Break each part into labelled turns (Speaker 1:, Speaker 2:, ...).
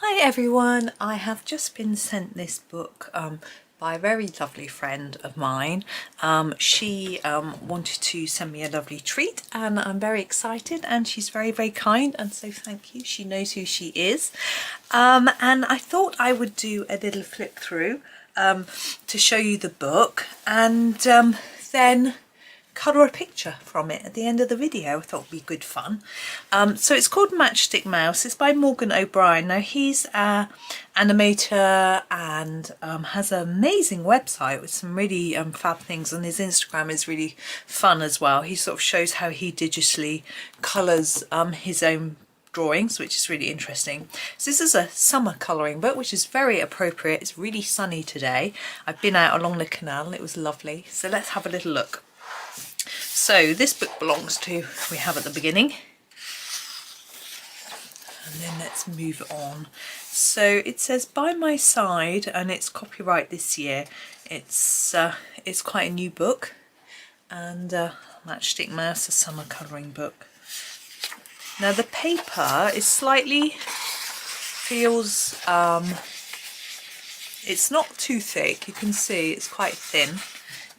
Speaker 1: Hi everyone, I have just been sent this book by a very lovely friend of mine. She wanted to send me a lovely treat and I'm very excited, and she's very kind, and so thank you. She knows who she is. And I thought I would do a little flip through to show you the book, and then colour a picture from it at the end of the video. I thought it'd be good fun. So it's called Matchstick Mouse. It's by Morgan O'Brien. Now he's an animator and has an amazing website with some really fab things, and his Instagram is really fun as well. He sort of shows how he digitally colours his own drawings, which is really interesting. So this is a summer colouring book, which is very appropriate. It's really sunny today. I've been out along the canal and it was lovely. So let's have a little look. So this book belongs to, we have at the beginning, and then let's move on. So it says by my side, and it's copyright this year. It's quite a new book, and Matchstick Mouse, a summer colouring book. Now the paper is slightly, feels, it's not too thick. You can see it's quite thin.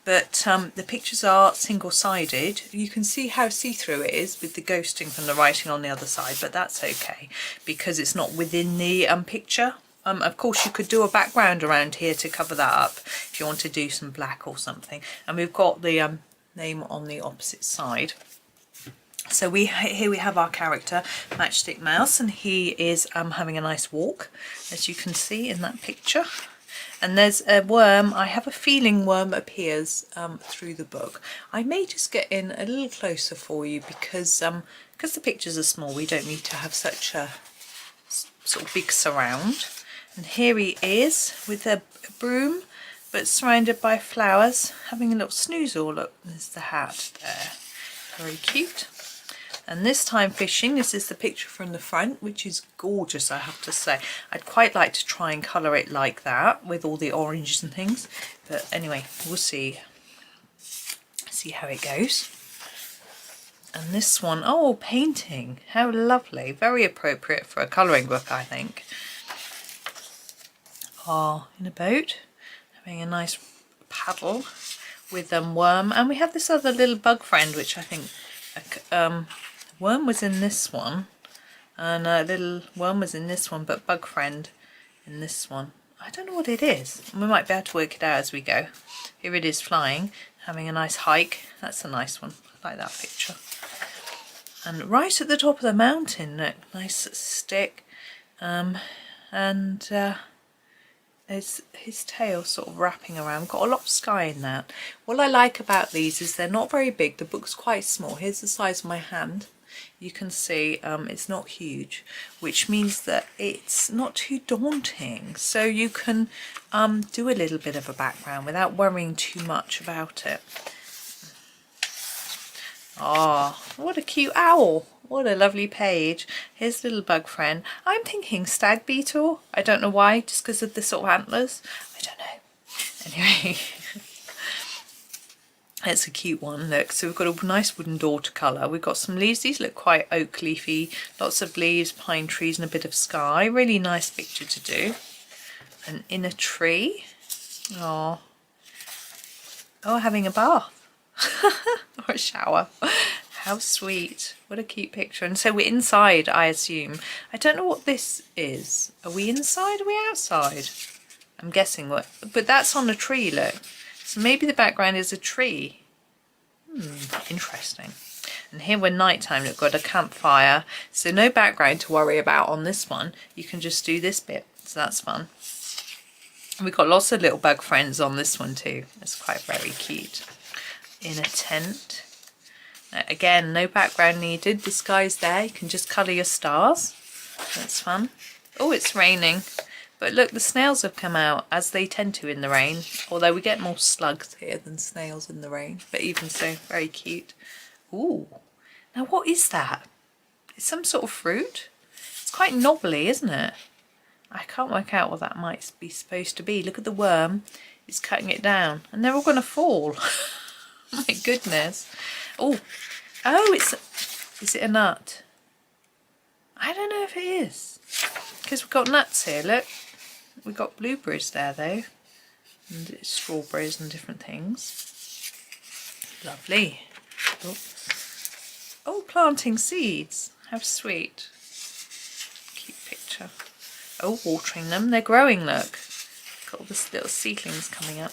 Speaker 1: But the pictures are single-sided. You can see how see-through it is with the ghosting from the writing on the other side, but that's okay because it's not within the picture. Of course, you could do a background around here to cover that up if you want to do some black or something. And we've got the name on the opposite side. So here we have our character, Matchstick Mouse, and he is having a nice walk, as you can see in that picture. And there's a worm. I have a feeling worm appears through the book. I may just get in a little closer for you because the pictures are small. We don't need to have such a sort of big surround. And here he is with a broom, but surrounded by flowers, having a little snoozle. Look, there's the hat there. Very cute. And this time fishing. This is the picture from the front, which is gorgeous, I have to say. I'd quite like to try and colour it like that with all the oranges and things. But anyway, we'll see how it goes. And this one, oh, painting. How lovely. Very appropriate for a colouring book, I think. Oh, in a boat, having a nice paddle with worm. And we have this other little bug friend, which I think... worm was in this one, and a little worm was in this one, but bug friend in this one. I don't know what it is. We might be able to work it out as we go. Here it is flying, having a nice hike. That's a nice one. I like that picture. And right at the top of the mountain, look, nice stick, and it's his tail sort of wrapping around. Got a lot of sky in that. What I like about these is they're not very big. The book's quite small. Here's the size of my hand. You can see it's not huge, which means that it's not too daunting. So you can do a little bit of a background without worrying too much about it. Oh, what a cute owl. What a lovely page. Here's little bug friend. I'm thinking stag beetle. I don't know why, just because of the sort of antlers. I don't know. Anyway, it's a cute one. Look, so we've got a nice wooden door to colour. We've got some leaves. These look quite oak leafy. Lots of leaves, pine trees, and a bit of sky. Really nice picture to do. And in a tree. Oh, having a bath. Or a shower. How sweet. What a cute picture. And so we're inside, I assume. I don't know what this is. Are we inside or are we outside? I'm guessing what, but that's on a tree, look. So maybe the background is a tree. Interesting. And here we're nighttime. We've got a campfire. So no background to worry about on this one. You can just do this bit. So that's fun. And we've got lots of little bug friends on this one too. It's quite very cute. In a tent. Again, no background needed. The sky's there. You can just colour your stars. That's fun. Oh, it's raining. But look, the snails have come out, as they tend to in the rain. Although we get more slugs here than snails in the rain. But even so, very cute. Ooh. Now what is that? It's some sort of fruit. It's quite knobbly, isn't it? I can't work out what that might be supposed to be. Look at the worm. It's cutting it down. And they're all going to fall. My goodness. Oh, is it a nut? I don't know if it is. because we've got nuts here, look. We've got blueberries there though, and it's strawberries and different things. Lovely. Oh, oh, planting seeds. How sweet. Cute picture. Oh, watering them. They're growing, look. Got all these little seedlings coming up.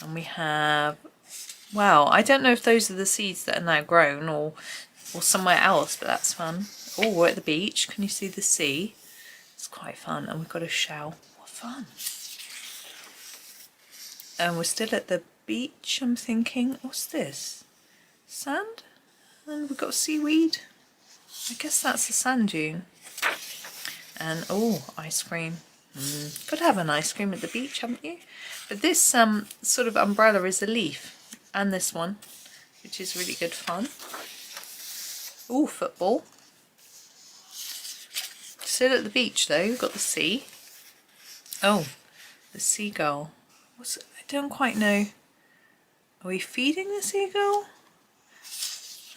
Speaker 1: And we have, wow, I don't know if those are the seeds that are now grown or somewhere else, but that's fun. Oh, we're at the beach. Can you see the sea? It's quite fun. And we've got a shell. What fun. And we're still at the beach, I'm thinking. What's this? Sand? And we've got seaweed. I guess that's a sand dune. And, oh, ice cream. Could have an ice cream at the beach, haven't you? But this sort of umbrella is a leaf. And this one, which is really good fun. Oh, football. Still at the beach though, we've got the sea. Oh, the seagull. What's it? I don't quite know. Are we feeding the seagull?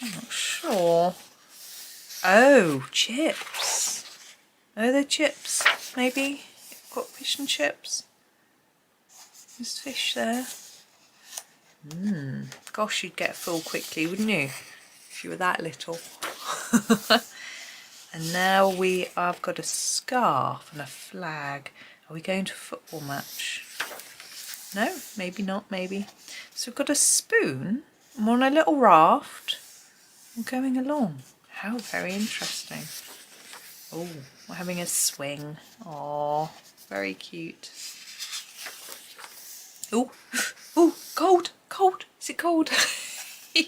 Speaker 1: I'm not sure. Oh, chips. Oh, they're chips, maybe. Got fish and chips. There's fish there. Gosh, you'd get full quickly, wouldn't you? If you were that little. And now I've got a scarf and a flag. Are we going to a football match? No, maybe not, maybe. So we've got a spoon and we're on a little raft. We're going along. How very interesting. Oh, we're having a swing. Oh, very cute. Oh, oh, cold, cold. Is it cold? So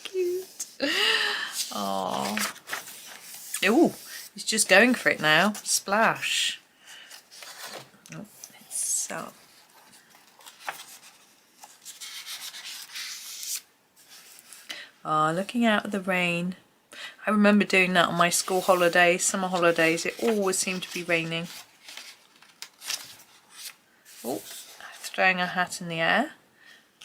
Speaker 1: cute. Oh. Oh, he's just going for it now. Splash. Oh, it's so. Ah, looking out at the rain. I remember doing that on my school holidays, summer holidays. It always seemed to be raining. Oh, throwing a hat in the air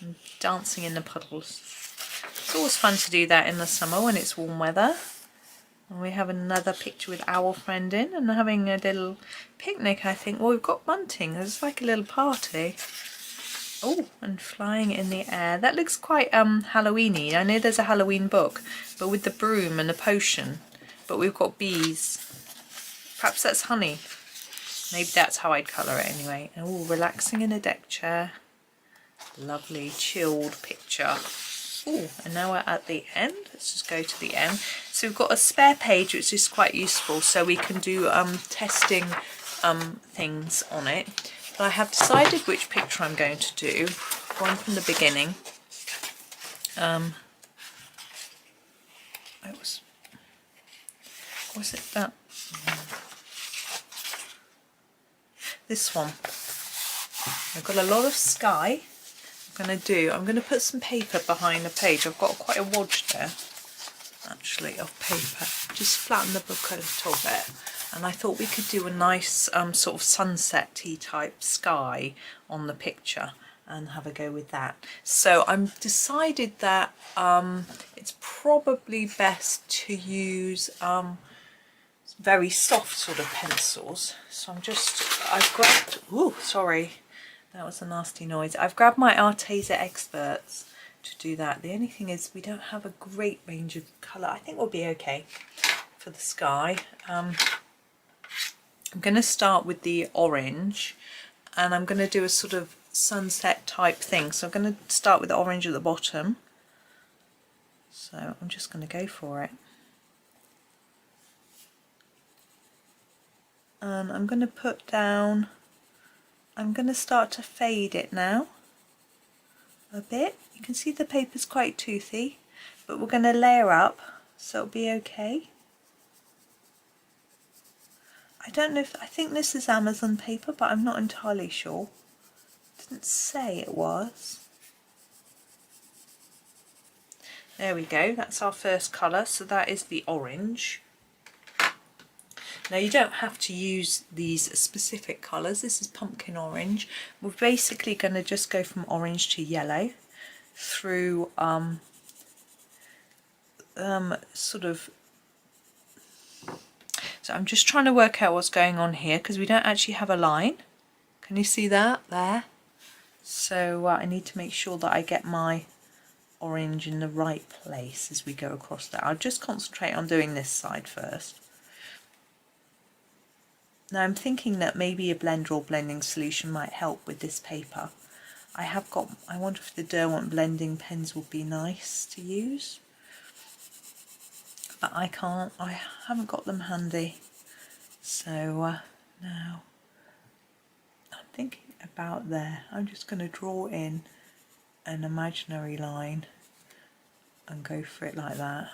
Speaker 1: and dancing in the puddles. It's always fun to do that in the summer when it's warm weather. And we have another picture with our friend in and having a little picnic, I think. Well, we've got bunting. It's like a little party. Oh, and flying in the air. That looks quite Halloween-y. I know there's a Halloween book, but with the broom and the potion. But we've got bees. Perhaps that's honey. Maybe that's how I'd colour it anyway. Oh, relaxing in a deck chair. Lovely, chilled picture. Oh, and now we're at the end. Let's just go to the end. So we've got a spare page, which is quite useful, so we can do testing things on it. But I have decided which picture I'm going to do. One from the beginning. Was it that? This one. I've got a lot of sky. I'm going to put some paper behind the page. I've got quite a wodge there, actually, of paper. Just flatten the book a little bit. And I thought we could do a nice sort of sunset-y type sky on the picture and have a go with that. So I've decided that it's probably best to use very soft sort of pencils. So I've grabbed, ooh, sorry. That was a nasty noise. I've grabbed my Arteza Experts to do that. The only thing is we don't have a great range of colour. I think we'll be okay for the sky. I'm going to start with the orange and I'm going to do a sort of sunset type thing. So I'm going to start with the orange at the bottom. So I'm just going to go for it. And I'm going to put down, I'm going to start to fade it now a bit. You can see the paper's quite toothy, but we're going to layer up so it'll be okay. I don't know if, I think this is Amazon paper, but I'm not entirely sure. It didn't say it was. There we go, that's our first colour, so that is the orange. Now you don't have to use these specific colours, this is pumpkin orange. We're basically going to just go from orange to yellow through so So I'm just trying to work out what's going on here because we don't actually have a line. Can you see that there? So I need to make sure that I get my orange in the right place as we go across that. I'll just concentrate on doing this side first. Now I'm thinking that maybe a blender or blending solution might help with this paper. I wonder if the Derwent blending pens would be nice to use. But I haven't got them handy. So now I'm thinking about there. I'm just going to draw in an imaginary line and go for it like that.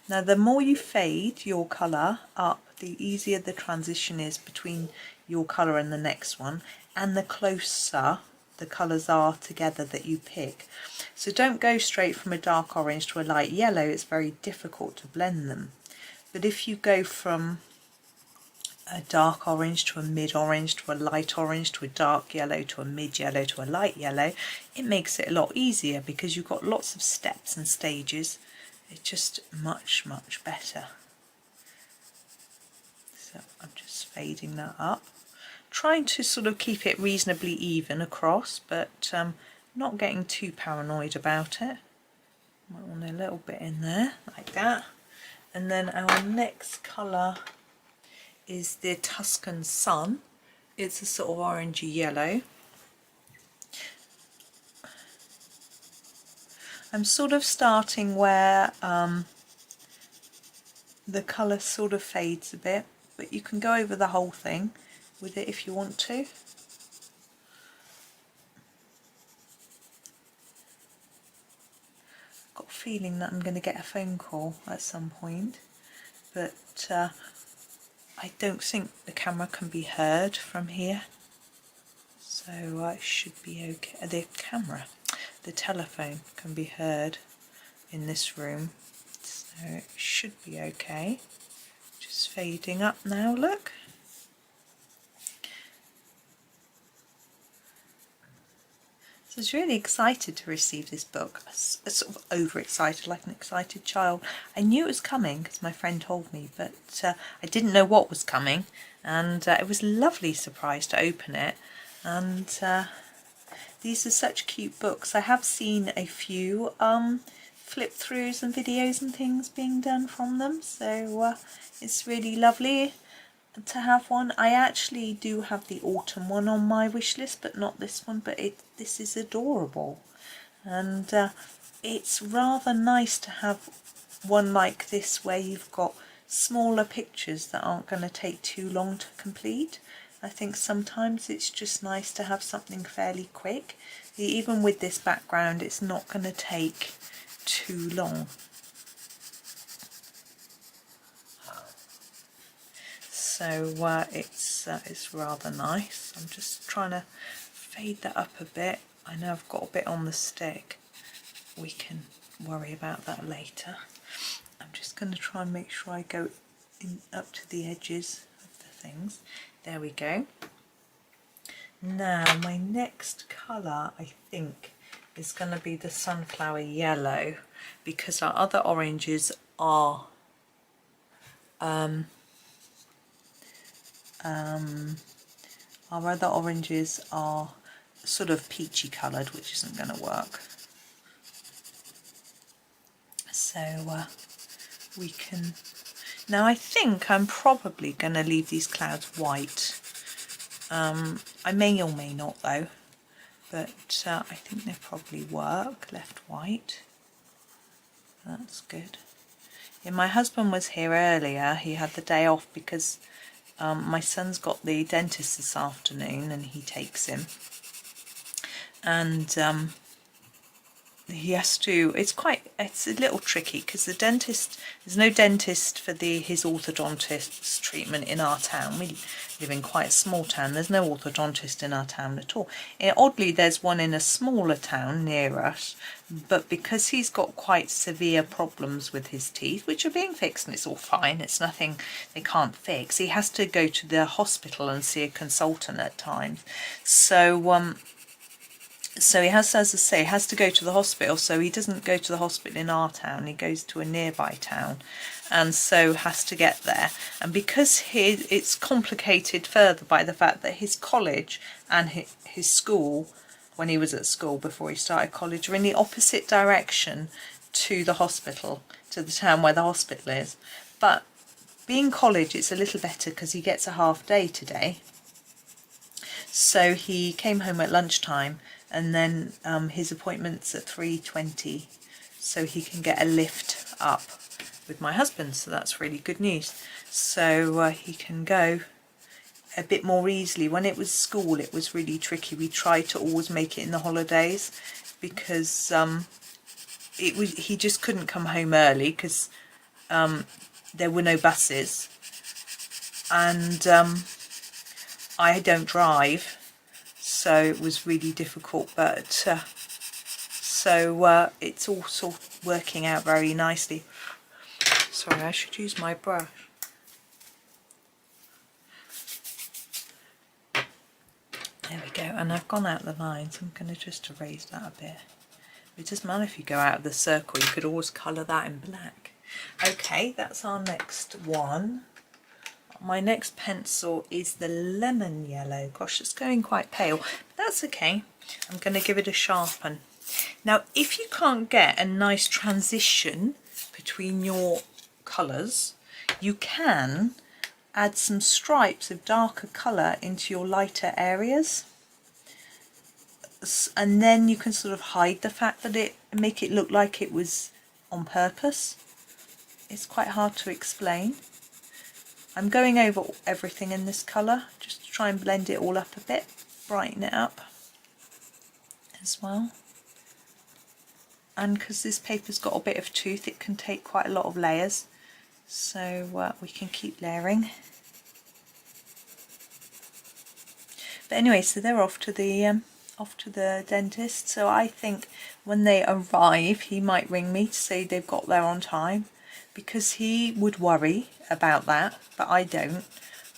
Speaker 1: Now the more you fade your colour up, the easier the transition is between your colour and the next one, and the closer the colours are together that you pick. So don't go straight from a dark orange to a light yellow, it's very difficult to blend them. But if you go from a dark orange to a mid-orange to a light orange to a dark yellow to a mid-yellow to a light yellow, it makes it a lot easier because you've got lots of steps and stages. It's just much better. So I'm just fading that up, trying to sort of keep it reasonably even across, but not getting too paranoid about it. Might want a little bit in there like that. And then our next colour is the Tuscan Sun. It's a sort of orangey yellow. I'm sort of starting where the colour sort of fades a bit, but you can go over the whole thing with it if you want to. I've got a feeling that I'm going to get a phone call at some point, but I don't think the camera can be heard from here, so it should be okay. The telephone can be heard in this room, so it should be okay. Just fading up now, look. So I was really excited to receive this book, sort of overexcited, like an excited child. I knew it was coming because my friend told me, but I didn't know what was coming, and it was a lovely surprise to open it. And these are such cute books. I have seen a few flip throughs and videos and things being done from them, so it's really lovely to have one. I actually do have the autumn one on my wish list, but not this one, but this is adorable, and it's rather nice to have one like this where you've got smaller pictures that aren't going to take too long to complete. I think sometimes it's just nice to have something fairly quick. Even with this background, it's not going to take too long. So it's rather nice. I'm just trying to fade that up a bit. I know I've got a bit on the stick. We can worry about that later. I'm just going to try and make sure I go in up to the edges of the things. There we go. Now my next colour, I think, is going to be the sunflower yellow, because our other oranges are sort of peachy coloured, which isn't going to work. So we can. Now I think I'm probably going to leave these clouds white. I may or may not though, but I think they probably work left white. That's good. Yeah, my husband was here earlier. He had the day off because my son's got the dentist this afternoon and he takes him. And he has to, it's a little tricky because the dentist, there's no dentist for his orthodontist's treatment in our town. We live in quite a small town. There's no orthodontist in our town at all. Oddly, there's one in a smaller town near us, but because he's got quite severe problems with his teeth, which are being fixed and it's all fine, it's nothing they can't fix, he has to go to the hospital and see a consultant at times. So he has, as I say, has to go to the hospital. So he doesn't go to the hospital in our town, he goes to a nearby town, and so has to get there. And because it's complicated further by the fact that his college and his school, when he was at school before he started college, are in the opposite direction to the hospital, to the town where the hospital is. But being college, it's a little better because he gets a half day today. So he came home at lunchtime, and then his appointment's at 3:20, so he can get a lift up with my husband, so that's really good news. So he can go a bit more easily. When it was school, it was really tricky. We tried to always make it in the holidays because he just couldn't come home early because there were no buses, and I don't drive, so it was really difficult, but so it's all sort of working out very nicely. Sorry, I should use my brush. There we go, and I've gone out the lines. I'm going to just erase that a bit. It doesn't matter if you go out of the circle, you could always colour that in black. Okay, that's our next one. My next pencil is the lemon yellow. Gosh, it's going quite pale, but that's okay. I'm going to give it a sharpen. Now, if you can't get a nice transition between your colours, you can add some stripes of darker colour into your lighter areas, and then you can sort of hide the fact that make it look like it was on purpose. It's quite hard to explain. I'm going over everything in this colour just to try and blend it all up a bit, brighten it up as well. And because this paper's got a bit of tooth, it can take quite a lot of layers, so we can keep layering. But anyway, so they're off to the dentist. So I think when they arrive, he might ring me to say they've got there on time, because he would worry about that, but I don't.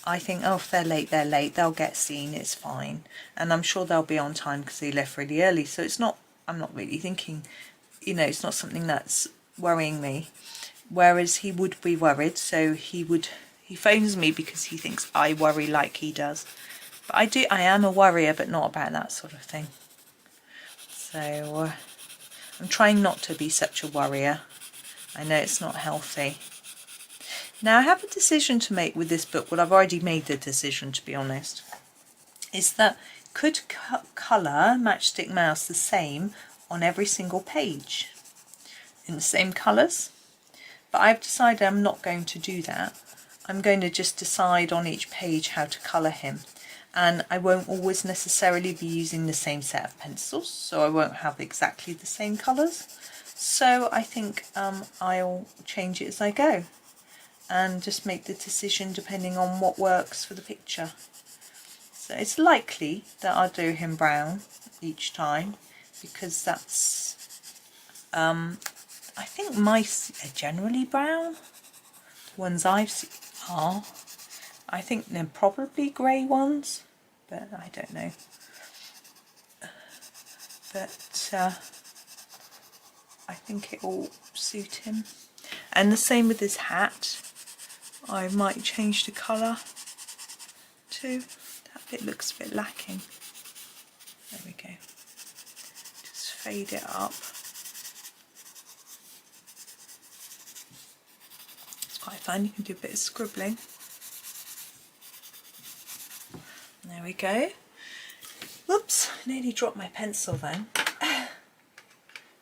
Speaker 1: I think, oh, if they're late, they're late. They'll get seen. It's fine, and I'm sure they'll be on time because they left really early. So it's not. I'm not really thinking, you know, it's not something that's worrying me. Whereas he would be worried, so he phones me because he thinks I worry like he does. But I am a worrier, but not about that sort of thing. So I'm trying not to be such a worrier. I know it's not healthy. Now I have a decision to make with this book. Well, I've already made the decision, to be honest. Is that could colour Matchstick Mouse the same on every single page in the same colours, but I've decided I'm not going to do that. I'm going to just decide on each page how to colour him, and I won't always necessarily be using the same set of pencils, so I won't have exactly the same colours. So I think I'll change it as I go and just make the decision depending on what works for the picture. So it's likely that I'll do him brown each time, because that's I think mice are generally brown. The ones I've seen are. I think they're probably grey ones, but I don't know. But I think it will suit him. And the same with his hat. I might change the colour too. That bit looks a bit lacking. There we go. Just fade it up. It's quite fun. You can do a bit of scribbling. There we go. Whoops, nearly dropped my pencil then.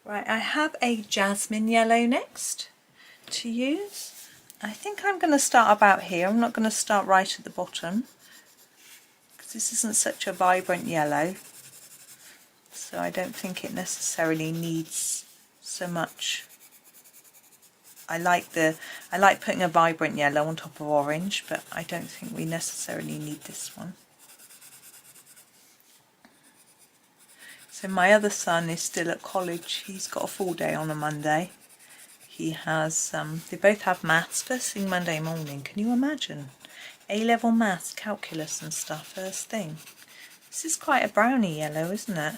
Speaker 1: Right, I have a jasmine yellow next to use. I think I'm going to start about here. I'm not going to start right at the bottom, because this isn't such a vibrant yellow, so I don't think it necessarily needs so much. I like putting a vibrant yellow on top of orange, but I don't think we necessarily need this one. So my other son is still at college. He's got a full day on a Monday. He has, they both have maths first thing Monday morning. Can you imagine? A-level maths, calculus and stuff, first thing. This is quite a browny yellow, isn't it?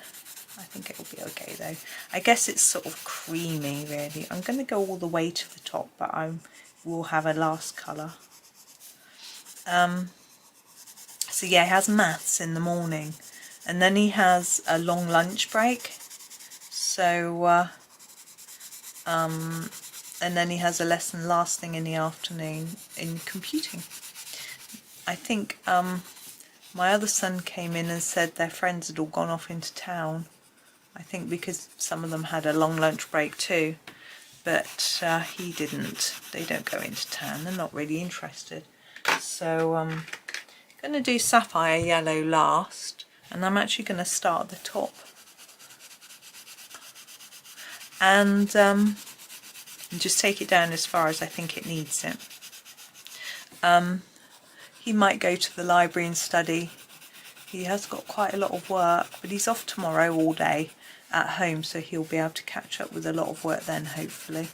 Speaker 1: I think it will be okay though. I guess it's sort of creamy really. I'm going to go all the way to the top, but I will have a last colour. So yeah, he has maths in the morning, and then he has a long lunch break. So and then he has a lesson last thing in the afternoon in computing. I think my other son came in and said their friends had all gone off into town. I think because some of them had a long lunch break too, but he didn't. They don't go into town, they're not really interested. So I'm going to do sapphire yellow last, and I'm actually going to start at the top. And just take it down as far as I think it needs it. He might go to the library and study. He has got quite a lot of work, but he's off tomorrow all day at home, so he'll be able to catch up with a lot of work then, hopefully.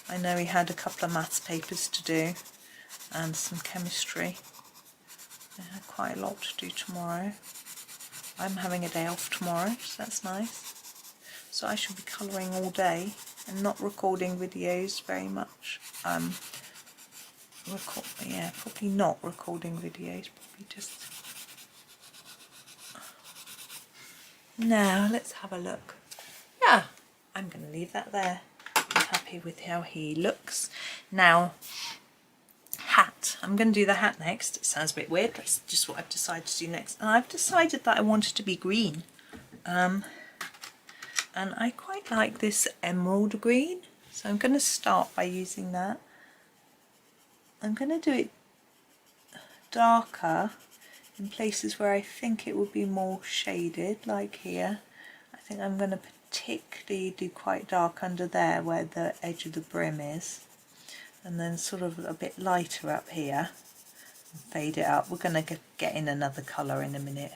Speaker 1: I know he had a couple of maths papers to do and some chemistry. They had quite a lot to do tomorrow. I'm having a day off tomorrow, so that's nice. So I should be colouring all day and not recording videos very much. Yeah, probably not recording videos, probably just... Now let's have a look. Yeah, I'm going to leave that there. I'm happy with how he looks. Now, hat. I'm going to do the hat next. It sounds a bit weird, that's just what I've decided to do next. And I've decided that I want it to be green. And I quite like this emerald green, so I'm going to start by using that. I'm going to do it darker in places where I think it would be more shaded, like here. I think I'm going to particularly do quite dark under there where the edge of the brim is, and then sort of a bit lighter up here and fade it up. We're going to get in another colour in a minute.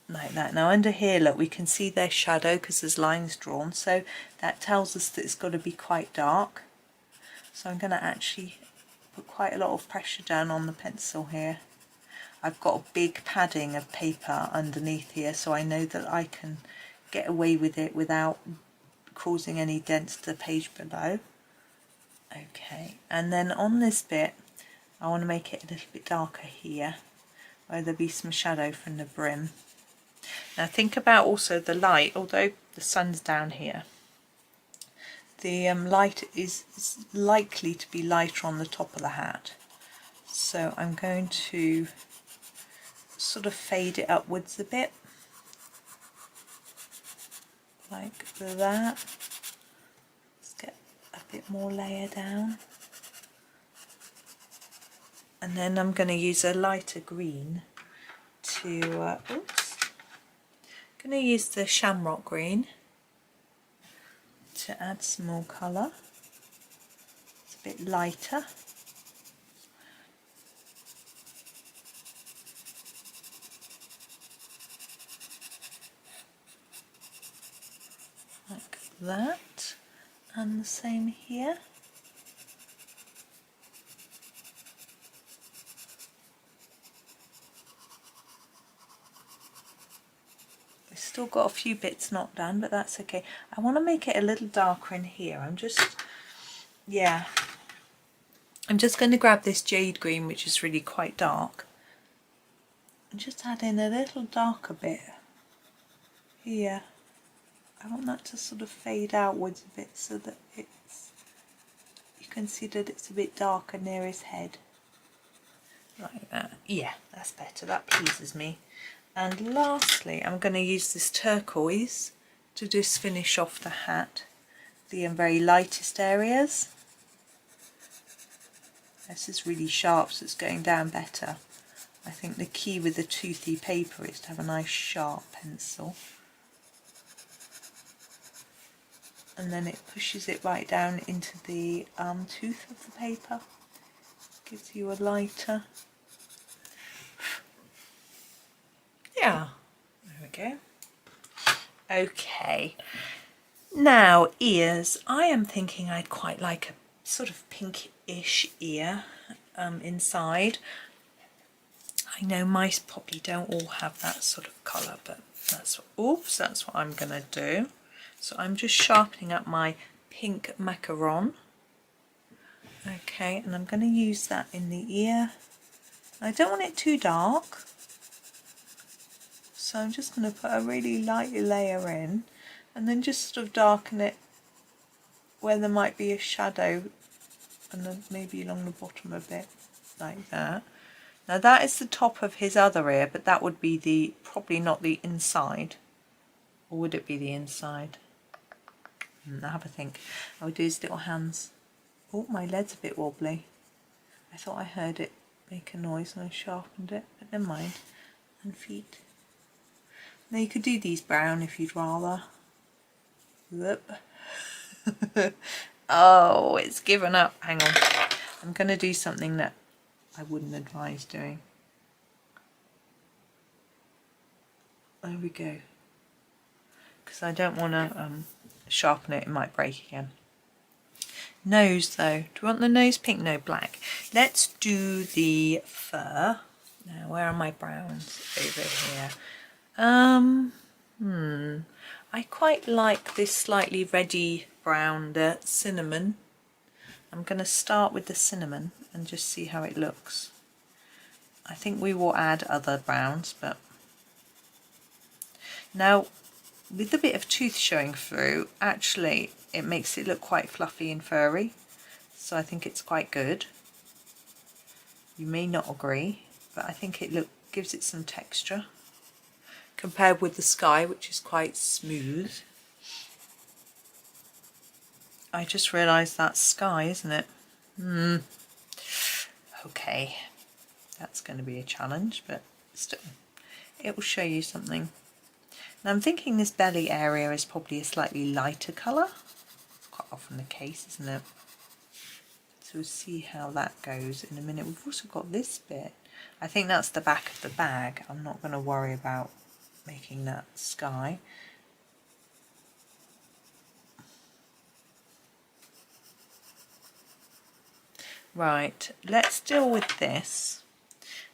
Speaker 1: Like that. Now under here, look, we can see their shadow because there's lines drawn, so that tells us that it's got to be quite dark. So I'm going to actually put quite a lot of pressure down on the pencil here. I've got a big padding of paper underneath here, so I know that I can get away with it without causing any dents to the page below. Okay, and then on this bit I want to make it a little bit darker here, where there'll be some shadow from the brim. Now think about also the light, although the sun's down here, the light is likely to be lighter on the top of the hat. So I'm going to sort of fade it upwards a bit, like that. Let's get a bit more layer down. And then I'm going to use a lighter green to, I'm going to use the shamrock green to add some more colour. It's a bit lighter. Like that. And the same here. Still got a few bits not done, but that's okay. I want to make it a little darker in here. I'm just going to grab this jade green, which is really quite dark, and just add in a little darker bit here. I want that to sort of fade outwards a bit so that you can see that it's a bit darker near his head. Like that. Yeah, that's better. That pleases me. And lastly, I'm going to use this turquoise to just finish off the hat, the very lightest areas. This is really sharp, so it's going down better. I think the key with the toothy paper is to have a nice sharp pencil. And then it pushes it right down into the tooth of the paper. Gives you a lighter. Yeah, there we go. Okay, now ears. I am thinking I'd quite like a sort of pinkish ear inside. I know mice probably don't all have that sort of colour, but that's what I'm going to do. So I'm just sharpening up my pink macaron. Okay, and I'm going to use that in the ear. I don't want it too dark, so I'm just going to put a really light layer in and then just sort of darken it where there might be a shadow, and then maybe along the bottom a bit, like that. Now that is the top of his other ear, but that would be probably not the inside. Or would it be the inside? I'll have a think. I would do his little hands. Oh, my lead's a bit wobbly. I thought I heard it make a noise and I sharpened it, but never mind. And feet. Now you could do these brown if you'd rather. Whoop. Oh, it's given up. Hang on. I'm going to do something that I wouldn't advise doing. There we go. Because I don't want to sharpen it, it might break again. Nose though. Do we want the nose pink? No, black. Let's do the fur. Now, where are my browns? Over here. I quite like this slightly reddy brown cinnamon. I'm going to start with the cinnamon and just see how it looks. I think we will add other browns, but now with the bit of tooth showing through, actually it makes it look quite fluffy and furry, so I think it's quite good. You may not agree, but I think it gives it some texture compared with the sky, which is quite smooth. I just realised that's sky, isn't it? Okay, that's going to be a challenge, but still, it will show you something. Now I'm thinking this belly area is probably a slightly lighter colour. Quite often the case, isn't it? So we'll see how that goes in a minute. We've also got this bit. I think that's the back of the bag. I'm not going to worry about making that sky. Right, let's deal with this.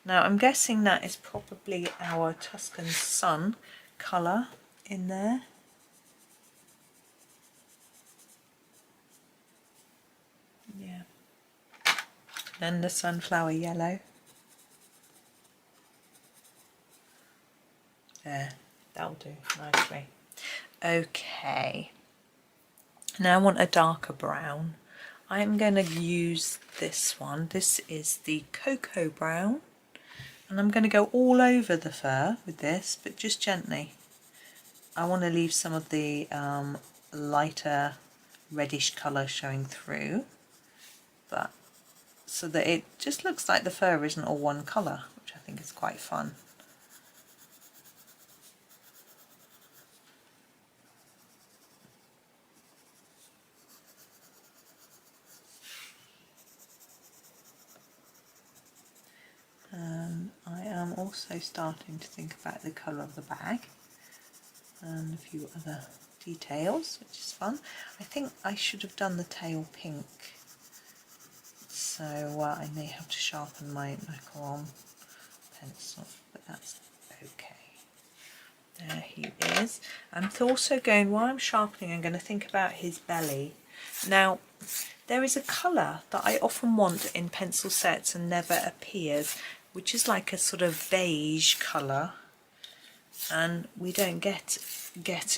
Speaker 1: Now I'm guessing that is probably our Tuscan sun colour in there. Yeah. Then the sunflower yellow. There, that'll do nicely. Okay. Now I want a darker brown. I'm going to use this one. This is the cocoa brown, and I'm going to go all over the fur with this, but just gently. I want to leave some of the lighter reddish colour showing through, but so that it just looks like the fur isn't all one colour, which I think is quite fun. I am also starting to think about the colour of the bag and a few other details, which is fun. I think I should have done the tail pink, so I may have to sharpen my macaron pencil, but that's okay. There he is. I'm also going, while I'm sharpening, I'm going to think about his belly. Now, there is a colour that I often want in pencil sets and never appears, which is like a sort of beige colour, and we don't get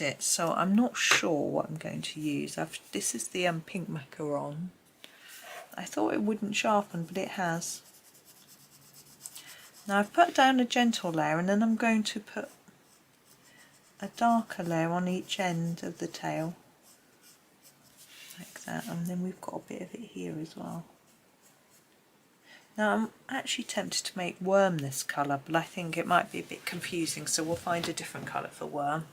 Speaker 1: it, so I'm not sure what I'm going to use. This is the pink macaron. I thought it wouldn't sharpen, but it has. Now I've put down a gentle layer, and then I'm going to put a darker layer on each end of the tail, like that, and then we've got a bit of it here as well. Now I'm actually tempted to make worm this colour, but I think it might be a bit confusing, so we'll find a different colour for worm.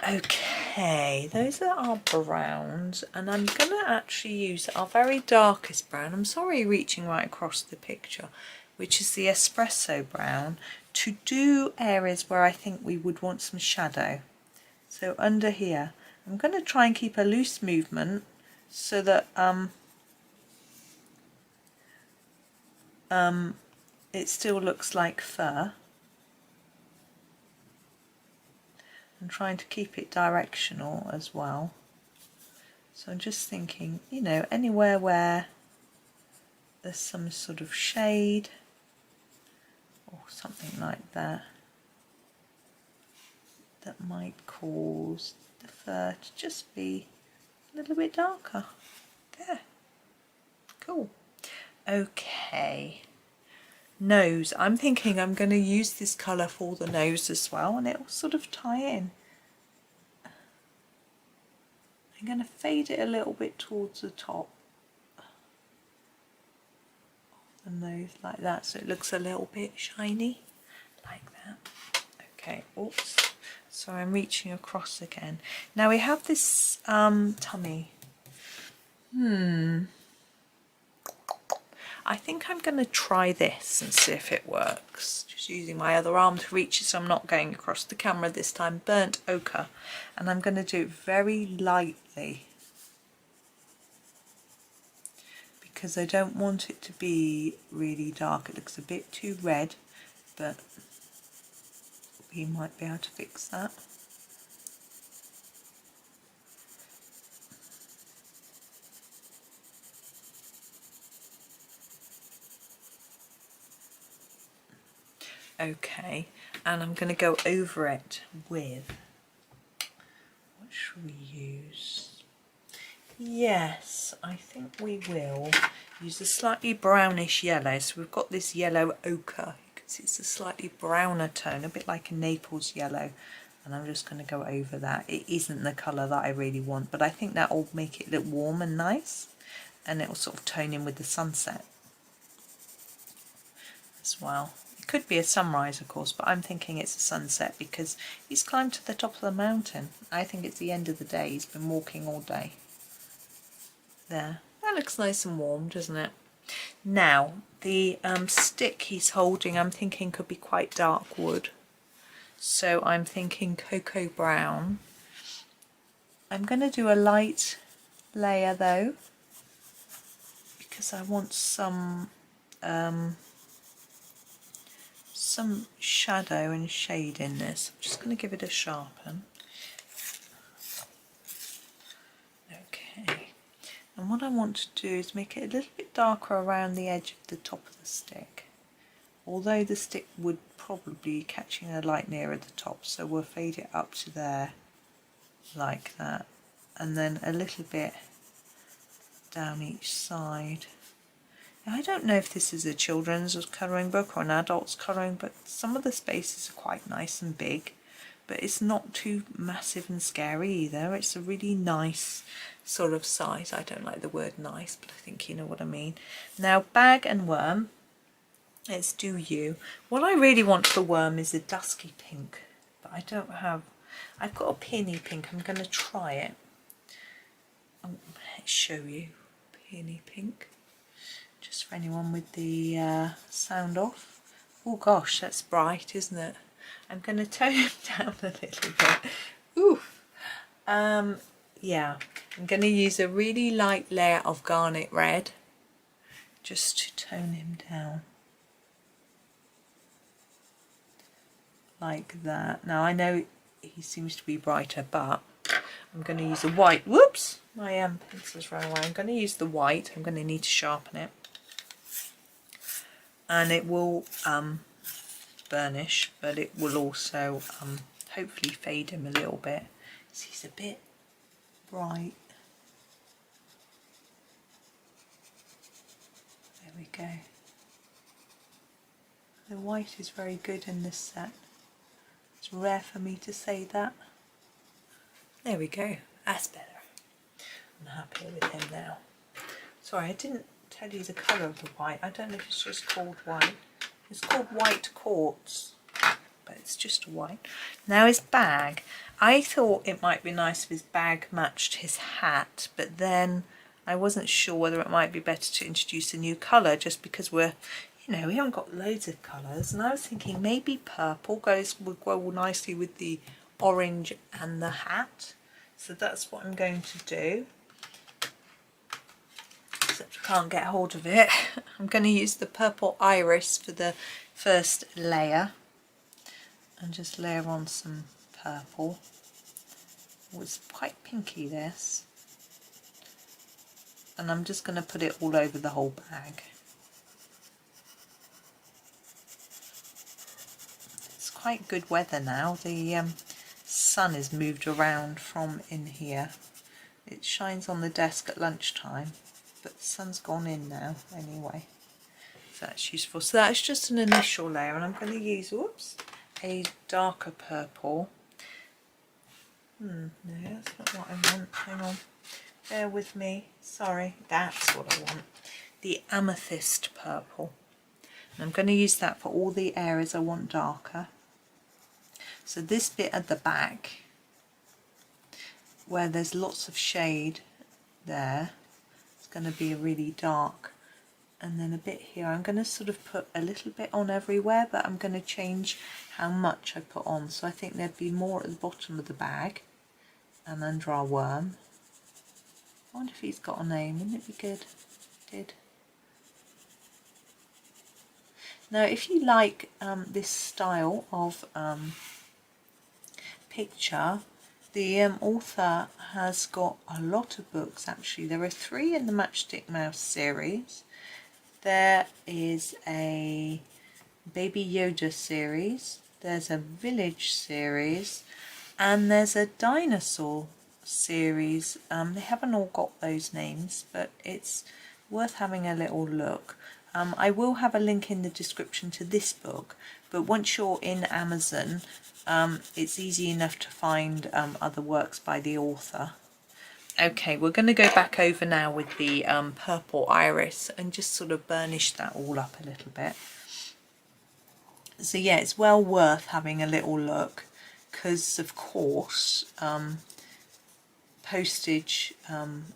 Speaker 1: Okay, those are our browns, and I'm going to actually use our very darkest brown. I'm sorry reaching right across the picture, which is the espresso brown, to do areas where I think we would want some shadow. So under here, I'm going to try and keep a loose movement so that it still looks like fur. I'm trying to keep it directional as well. So I'm just thinking, you know, anywhere where there's some sort of shade or something like that, that might cause the fur to just be a little bit darker. There. Cool. Okay. Nose. I'm thinking I'm going to use this colour for the nose as well, and it will sort of tie in. I'm going to fade it a little bit towards the top of the nose like that, so it looks a little bit shiny like that. Okay, oops, so I'm reaching across again. Now we have this tummy. I think I'm going to try this and see if it works. Just using my other arm to reach it, so I'm not going across the camera this time. Burnt ochre, and I'm going to do it very lightly because I don't want it to be really dark. It looks a bit too red, but we might be able to fix that. Okay, and I'm going to go over it with, what should we use? Yes, I think we will use a slightly brownish yellow. So we've got this yellow ochre. You can see it's a slightly browner tone, a bit like a Naples yellow. And I'm just going to go over that. It isn't the colour that I really want, but I think that will make it look warm and nice. And it will sort of tone in with the sunset as well. It could be a sunrise, of course, but I'm thinking it's a sunset because he's climbed to the top of the mountain. I think it's the end of the day. He's been walking all day. There, that looks nice and warm, doesn't it? Now the stick he's holding, I'm thinking could be quite dark wood, so I'm thinking cocoa brown. I'm going to do a light layer though, because I want some shadow and shade in this. I'm just going to give it a sharpen. Okay. And what I want to do is make it a little bit darker around the edge of the top of the stick. Although the stick would probably be catching a light nearer the top, so we'll fade it up to there like that. And then a little bit down each side. Now, I don't know if this is a children's colouring book or an adult's colouring book. Some of the spaces are quite nice and big, but it's not too massive and scary either. It's a really nice sort of size. I don't like the word nice, but I think you know what I mean. Now, bag and worm, let's do you. What I really want for worm is a dusky pink, but I don't have, I've got a peony pink. I'm going to try it. Let's show you peony pink, just for anyone with the sound off. Oh gosh, that's bright, isn't it? I'm going to tone him down a little bit. Oof. Yeah, I'm going to use a really light layer of garnet red just to tone him down. Like that. Now I know he seems to be brighter, but I'm going to use a white. Whoops, my pencil's run away. I'm going to use the white. I'm going to need to sharpen it. And it will burnish, but it will also hopefully fade him a little bit. So he's a bit bright. There we go. The white is very good in this set. It's rare for me to say that. There we go. That's better. I'm happier with him now. Sorry, I didn't tell you the colour of the white. I don't know if it's just called white. It's called white quartz, but it's just white. Now his bag. I thought it might be nice if his bag matched his hat, but then I wasn't sure whether it might be better to introduce a new colour, just because we're, you know, we haven't got loads of colours. And I was thinking maybe purple would go nicely with the orange and the hat. So that's what I'm going to do. except I can't get hold of it. I'm going to use the purple iris for the first layer and just layer on some purple. Oh, it's quite pinky, this. And I'm just going to put it all over the whole bag. It's quite good weather now. The sun has moved around from in here. It shines on the desk at lunchtime, but the sun's gone in now anyway. So that's useful. So that's just an initial layer, and I'm going to use, whoops, a darker purple. No, that's not what I want. Hang on. Bear with me. Sorry, that's what I want. The amethyst purple. And I'm going to use that for all the areas I want darker. So this bit at the back, where there's lots of shade there, it's going to be really dark. And then a bit here, I'm going to sort of put a little bit on everywhere, but I'm going to change how much I put on. So I think there'd be more at the bottom of the bag and under our worm. I wonder if he's got a name. Wouldn't it be good? Did. Now, if you like this style of picture, the author has got a lot of books actually. There are 3 in the Matchstick Mouse series. There is a Baby Yoda series, there's a Village series, and there's a Dinosaur series. They haven't all got those names, but it's worth having a little look. I will have a link in the description to this book, but once you're in Amazon, it's easy enough to find other works by the author. Okay, we're going to go back over now with the purple iris and just sort of burnish that all up a little bit. So yeah, it's well worth having a little look because, of course, postage,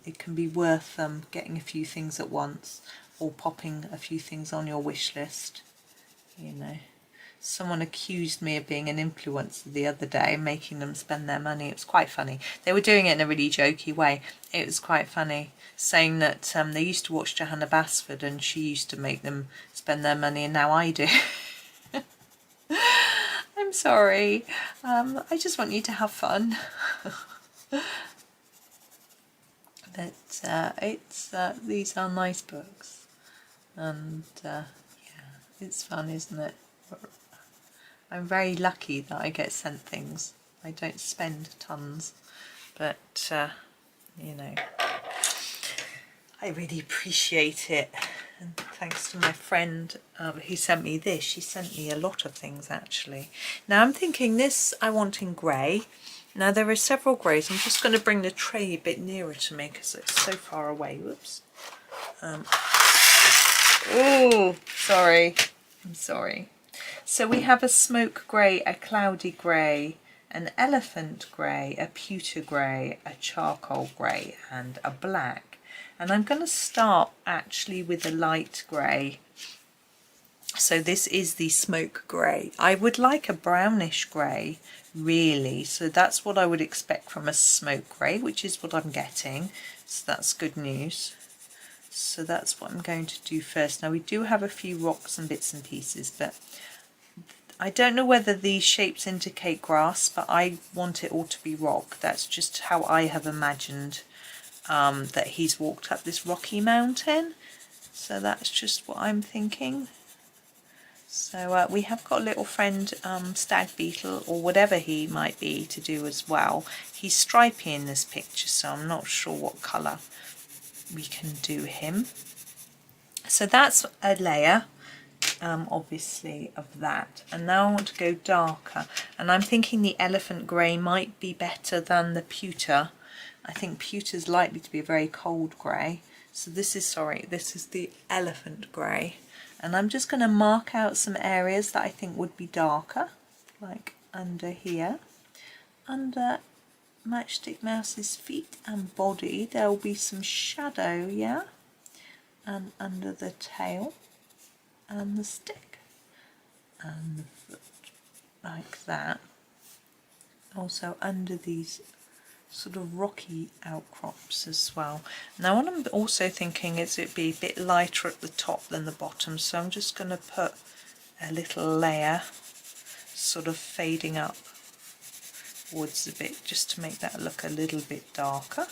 Speaker 1: it can be worth getting a few things at once or popping a few things on your wish list, you know. Someone accused me of being an influencer the other day, making them spend their money. It was quite funny. They were doing it in a really jokey way. It was quite funny, saying that they used to watch Johanna Basford and she used to make them spend their money, and now I do. I'm sorry. I just want you to have fun. But these are nice books, and yeah, it's fun, isn't it? I'm very lucky that I get sent things. I don't spend tons, but you know, I really appreciate it. And thanks to my friend who sent me this. She sent me a lot of things actually. Now I'm thinking this I want in grey. Now there are several greys. I'm just going to bring the tray a bit nearer to me because it's so far away. Whoops. Oh, sorry. I'm sorry. So we have a smoke grey, a cloudy grey, an elephant grey, a pewter grey, a charcoal grey and a black. And I'm going to start actually with a light grey. So this is the smoke grey. I would like a brownish grey really, so that's what I would expect from a smoke grey, which is what I'm getting, so that's good news. So that's what I'm going to do first. Now we do have a few rocks and bits and pieces, but I don't know whether these shapes indicate grass, but I want it all to be rock. That's just how I have imagined that he's walked up this rocky mountain. So that's just what I'm thinking. So we have got a little friend, stag beetle, or whatever he might be, to do as well. He's stripy in this picture, so I'm not sure what colour we can do him. So that's a layer, obviously, of that. And now I want to go darker. And I'm thinking the elephant grey might be better than the pewter. I think pewter is likely to be a very cold grey. So this is, sorry, this is the elephant grey. And I'm just going to mark out some areas that I think would be darker, like under here. Under Matchstick Mouse's feet and body, there will be some shadow, yeah? And under the tail and the stick and the foot, like that. Also under these sort of rocky outcrops as well. Now what I'm also thinking is it'd be a bit lighter at the top than the bottom, so I'm just going to put a little layer sort of fading up woods a bit, just to make that look a little bit darker,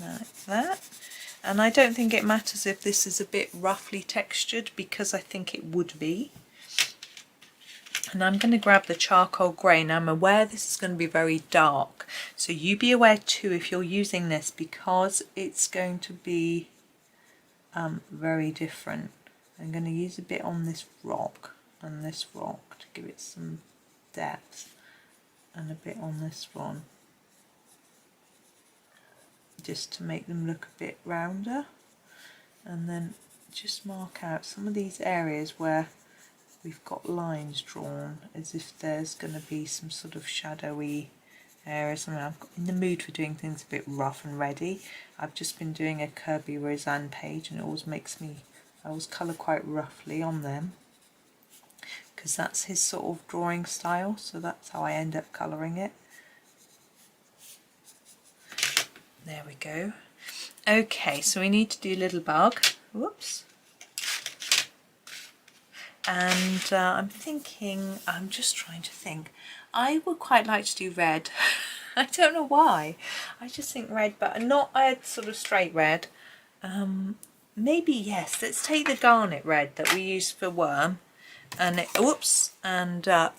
Speaker 1: like that. And I don't think it matters if this is a bit roughly textured, because I think it would be. And I'm going to grab the charcoal grey. Now I'm aware this is going to be very dark, so you be aware too if you're using this, because it's going to be very different. I'm going to use a bit on this rock and this rock to give it some depth, and a bit on this one just to make them look a bit rounder, and then just mark out some of these areas where we've got lines drawn as if there's going to be some sort of shadowy areas. I mean, I'm in the mood for doing things a bit rough and ready. I've just been doing a Kirby Roseanne page, and it always makes me, I always colour quite roughly on them, because that's his sort of drawing style, so that's how I end up colouring it. There we go. Okay, so we need to do Little Bug. Whoops. And I'm just trying to think, I would quite like to do red. I don't know why, I just think red, but not a sort of straight red. Maybe, yes, let's take the garnet red that we used for Worm, and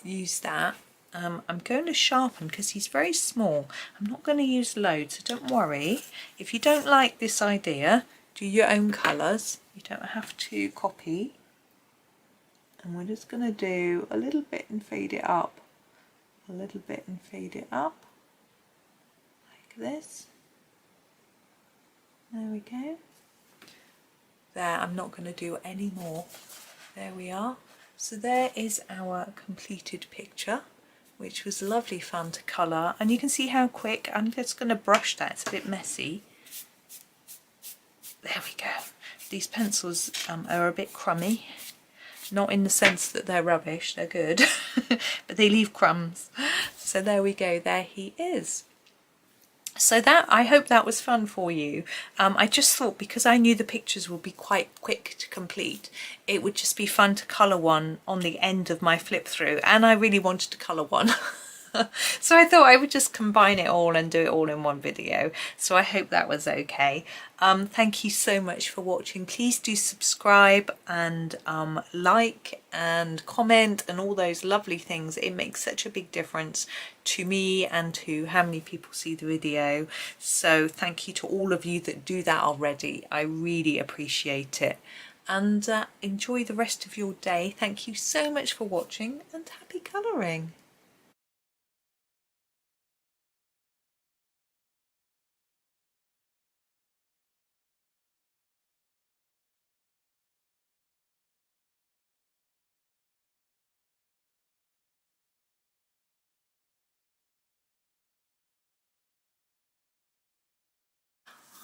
Speaker 1: use that. I'm going to sharpen because he's very small. I'm not going to use loads, so don't worry. If you don't like this idea, do your own colours. You don't have to copy. And we're just going to do a little bit and fade it up. A little bit and fade it up. Like this. There we go. There, I'm not going to do any more. There we are. So there is our completed picture, which was lovely fun to colour. And you can see how quick. I'm just going to brush that, it's a bit messy. There we go. These pencils are a bit crummy. Not in the sense that they're rubbish, they're good, but they leave crumbs. So there we go, there he is. So that, I hope that was fun for you. I just thought, because I knew the pictures would be quite quick to complete, it would just be fun to colour one on the end of my flip through, and I really wanted to colour one. So I thought I would just combine it all and do it all in one video. So I hope that was okay. Thank you so much for watching. Please do subscribe and like and comment and all those lovely things. It makes such a big difference to me and to how many people see the video. So thank you to all of you that do that already. I really appreciate it. And enjoy the rest of your day. Thank you so much for watching, and happy colouring.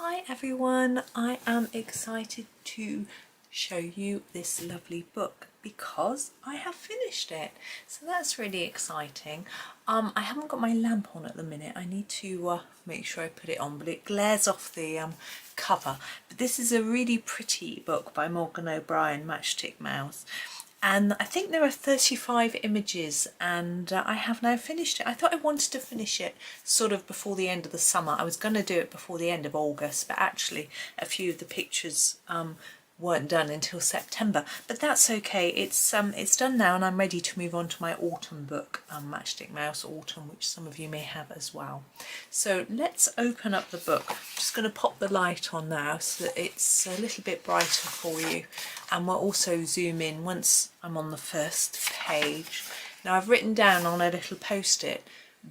Speaker 1: Hi everyone, I am excited to show you this lovely book because I have finished it. So that's really exciting. I haven't got my lamp on at the minute. I need to make sure I put it on, but it glares off the cover. But this is a really pretty book by Morgan O'Brien, Matchstick Mouse. And I think there are 35 images, and I have now finished it. I thought I wanted to finish it sort of before the end of the summer. I was going to do it before the end of August, but actually a few of the pictures weren't done until September, but that's okay. It's done now, and I'm ready to move on to my autumn book, Matchstick Mouse Autumn, which some of you may have as well. So let's open up the book. I'm just going to pop the light on now so that it's a little bit brighter for you, and we'll also zoom in once I'm on the first page. Now I've written down on a little post-it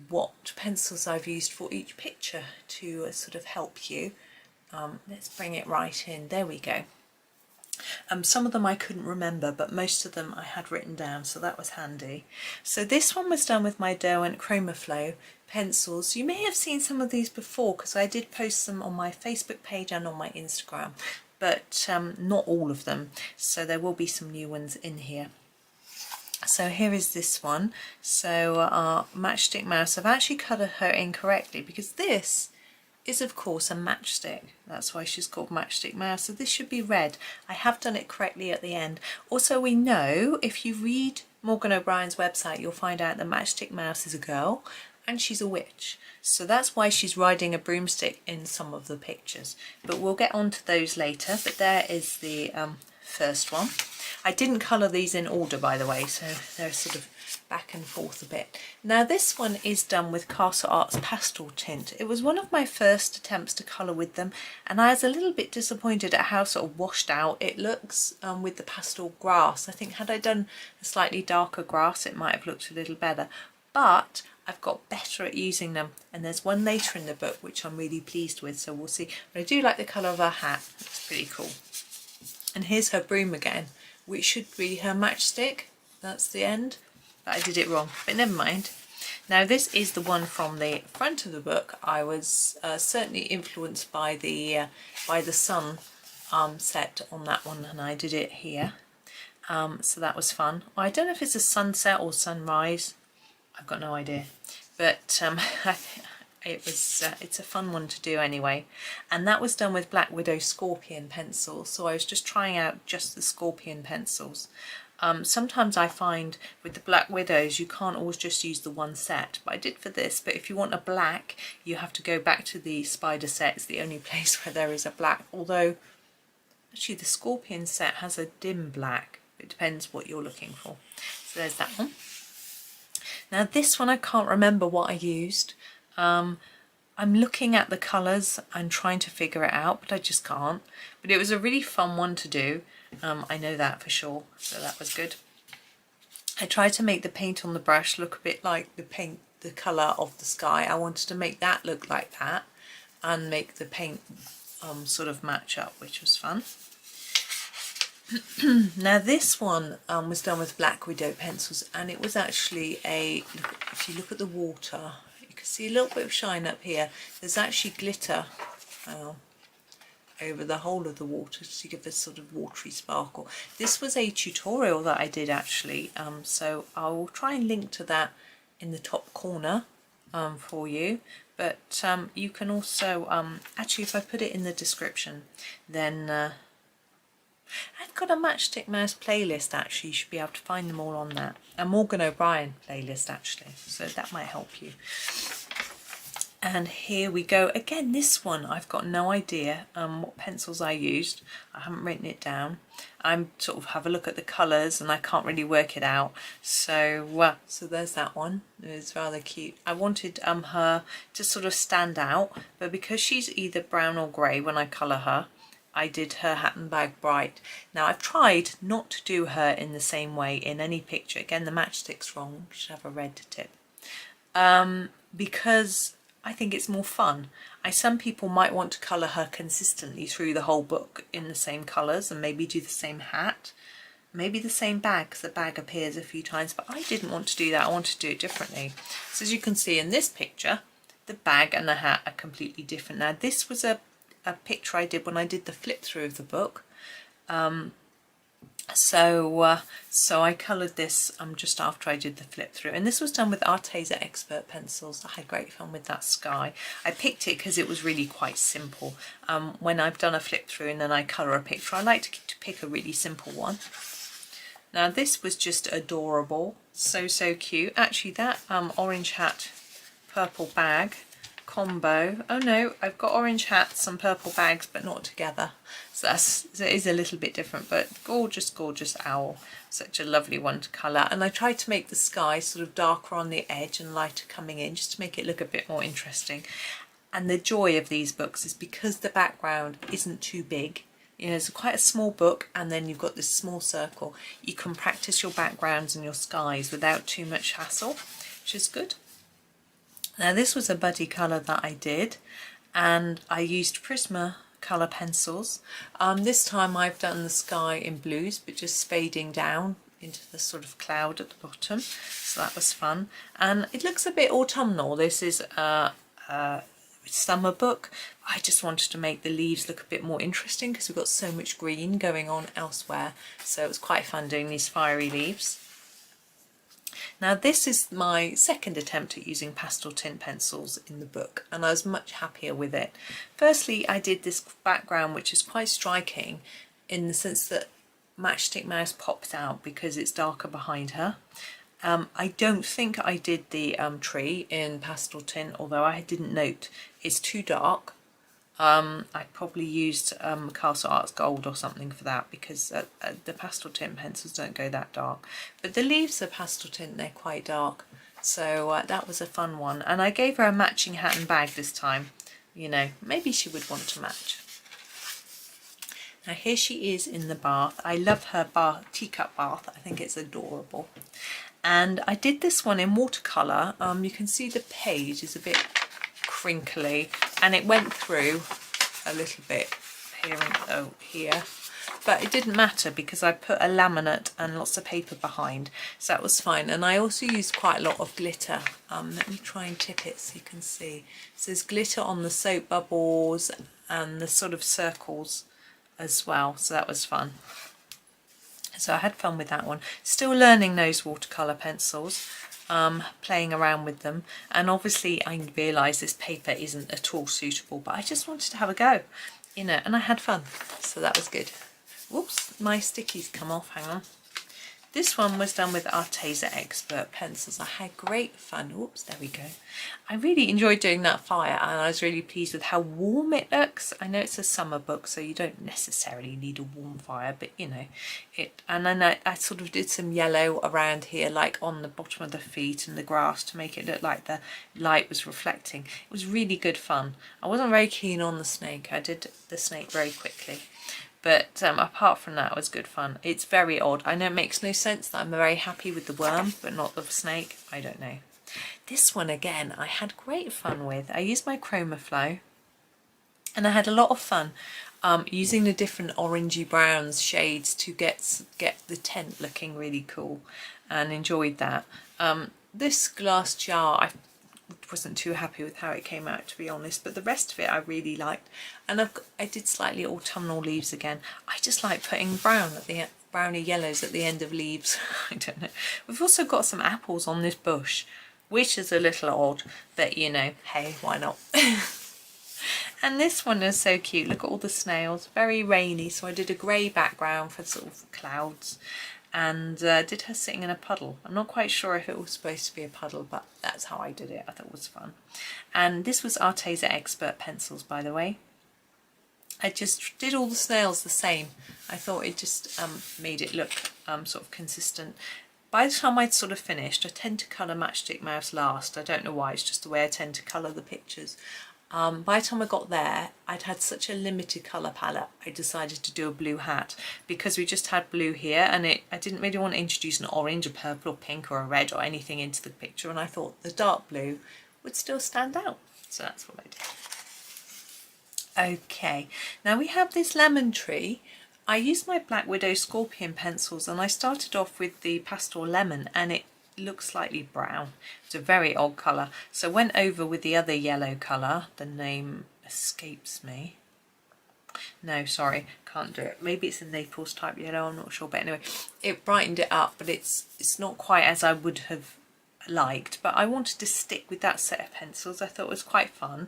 Speaker 1: what pencils I've used for each picture to sort of help you. Let's bring it right in. There we go. Some of them I couldn't remember, but most of them I had written down, so that was handy. So this one was done with my Derwent Chromaflow pencils. You may have seen some of these before because I did post them on my Facebook page and on my Instagram, but not all of them, so there will be some new ones in here. So here is this one. So our Matchstick Mouse, I've actually coloured her incorrectly because this is of course a matchstick. That's why she's called Matchstick Mouse. So this should be red. I have done it correctly at the end. Also, we know if you read Morgan O'Brien's website, you'll find out that Matchstick Mouse is a girl and she's a witch. So that's why she's riding a broomstick in some of the pictures. But we'll get on to those later. But there is the first one. I didn't colour these in order, by the way, so they're sort of back and forth a bit. Now this one is done with Castle Arts Pastel Tint. It was one of my first attempts to colour with them, and I was a little bit disappointed at how sort of washed out it looks with the pastel grass. I think had I done a slightly darker grass it might have looked a little better, but I've got better at using them, and there's one later in the book which I'm really pleased with, so we'll see. But I do like the colour of her hat, it's pretty cool. And here's her broom again, which should be her matchstick. That's the end. But I did it wrong, but never mind. Now this is the one from the front of the book. I was certainly influenced by the sun set on that one, and I did it here. So that was fun. I don't know if it's a sunset or sunrise. I've got no idea. But it's a fun one to do anyway, and that was done with Black Widow Scorpion pencils, so I was just trying out just the Scorpion pencils. Sometimes I find with the Black Widows you can't always just use the one set, but I did for this. But if you want a black you have to go back to the Spider set. It's the only place where there is a black, although actually the Scorpion set has a dim black. It depends what you're looking for. So there's that one. Now this one I can't remember what I used. I'm looking at the colours and trying to figure it out, but I just can't. But it was a really fun one to do. I know that for sure, so that was good. I tried to make the paint on the brush look a bit like the colour of the sky. I wanted to make that look like that and make the paint sort of match up, which was fun. Now this one was done with Black Widow pencils, and it was actually if you look at the water, you can see a little bit of shine up here. There's actually glitter over the whole of the water to give this sort of watery sparkle. This was a tutorial that I did actually, so I will try and link to that in the top corner for you. But you can also, actually if I put it in the description, then I've got a Matchstick Mouse playlist actually, you should be able to find them all on that. A Morgan O'Brien playlist actually, so that might help you. And here we go again. This one I've got no idea what pencils I used. I haven't written it down. I'm sort of have a look at the colours and I can't really work it out. So so there's that one. It's rather cute. I wanted her to sort of stand out, but because she's either brown or grey when I colour her, I did her hat and bag bright. Now I've tried not to do her in the same way in any picture. Again, the matchstick's wrong. You should have a red tip. Because I think it's more fun. Some people might want to colour her consistently through the whole book in the same colours and maybe do the same hat, maybe the same bag because the bag appears a few times, but I didn't want to do that. I wanted to do it differently. So as you can see in this picture, the bag and the hat are completely different. Now this was a picture I did when I did the flip through of the book. So I coloured this just after I did the flip through, and this was done with Arteza Expert pencils. I had great fun with that sky. I picked it because it was really quite simple. When I've done a flip through and then I colour a picture, I like to pick a really simple one. Now this was just adorable, so cute. Actually that orange hat, purple bag combo. Oh no, I've got orange hats and purple bags but not together. So it is a little bit different, but gorgeous, gorgeous owl. Such a lovely one to colour. And I tried to make the sky sort of darker on the edge and lighter coming in just to make it look a bit more interesting. And the joy of these books is because the background isn't too big. You know, it's quite a small book and then you've got this small circle. You can practice your backgrounds and your skies without too much hassle, which is good. Now this was a buddy colour that I did, and I used Prisma colour pencils. This time I've done the sky in blues, but just fading down into the sort of cloud at the bottom, so that was fun. And it looks a bit autumnal. This is a summer book. I just wanted to make the leaves look a bit more interesting because we've got so much green going on elsewhere, so it was quite fun doing these fiery leaves. Now this is my second attempt at using pastel tint pencils in the book, and I was much happier with it. Firstly, I did this background which is quite striking in the sense that Matchstick Mouse pops out because it's darker behind her. I don't think I did the tree in pastel tint, although I didn't note it's too dark. I probably used Castle Arts Gold or something for that, because the pastel tint pencils don't go that dark. But the leaves are pastel tint, they're quite dark. So that was a fun one. And I gave her a matching hat and bag this time. You know, maybe she would want to match. Now here she is in the bath. I love her teacup bath. I think it's adorable. And I did this one in watercolour. You can see the page is a bit crinkly, and it went through a little bit here and here, but it didn't matter because I put a laminate and lots of paper behind, so that was fine. And I also used quite a lot of glitter. Let me try and tip it so you can see. So there's glitter on the soap bubbles and the sort of circles as well, so that was fun. So I had fun with that one. Still learning those watercolour pencils. Playing around with them, and obviously I realised this paper isn't at all suitable, but I just wanted to have a go, you know, and I had fun, so that was good. Whoops, my stickies come off, hang on. This one was done with Arteza Expert pencils. I had great fun. Oops, there we go. I really enjoyed doing that fire, and I was really pleased with how warm it looks. I know it's a summer book, so you don't necessarily need a warm fire, but you know it. And then I sort of did some yellow around here, like on the bottom of the feet and the grass, to make it look like the light was reflecting. It was really good fun. I wasn't very keen on the snake. I did the snake very quickly. But apart from that, it was good fun. It's very odd. I know it makes no sense that I'm very happy with the worm, but not the snake. I don't know. This one, again, I had great fun with. I used my Chroma Flow, and I had a lot of fun using the different orangey browns shades to get the tent looking really cool, and enjoyed that. This glass jar, I wasn't too happy with how it came out, to be honest, but the rest of it I really liked. And I did slightly autumnal leaves again. I just like putting browny yellows at the end of leaves. I don't know. We've also got some apples on this bush, which is a little odd, but you know, hey, why not? And this one is so cute. Look at all the snails. Very rainy, so I did a grey background for sort of clouds, and did her sitting in a puddle. I'm not quite sure if it was supposed to be a puddle, but that's how I did it. I thought it was fun. And this was Arteza Expert pencils, by the way. I just did all the snails the same. I thought it just made it look sort of consistent. By the time I'd sort of finished, I tend to colour Matchstick Mouse last. I don't know why, it's just the way I tend to colour the pictures. By the time I got there, I'd had such a limited colour palette, I decided to do a blue hat, because we just had blue here, and I didn't really want to introduce an orange, a purple or pink or a red or anything into the picture, and I thought the dark blue would still stand out. So that's what I did. Okay, now we have this lemon tree. I used my Black Widow Scorpion pencils, and I started off with the pastel lemon, and it looks slightly brown. It's a very odd colour, so went over with the other yellow colour. The name escapes me. No, sorry, can't do it. Maybe it's a Naples type yellow, I'm not sure, but anyway, it brightened it up, but it's not quite as I would have liked. But I wanted to stick with that set of pencils. I thought it was quite fun,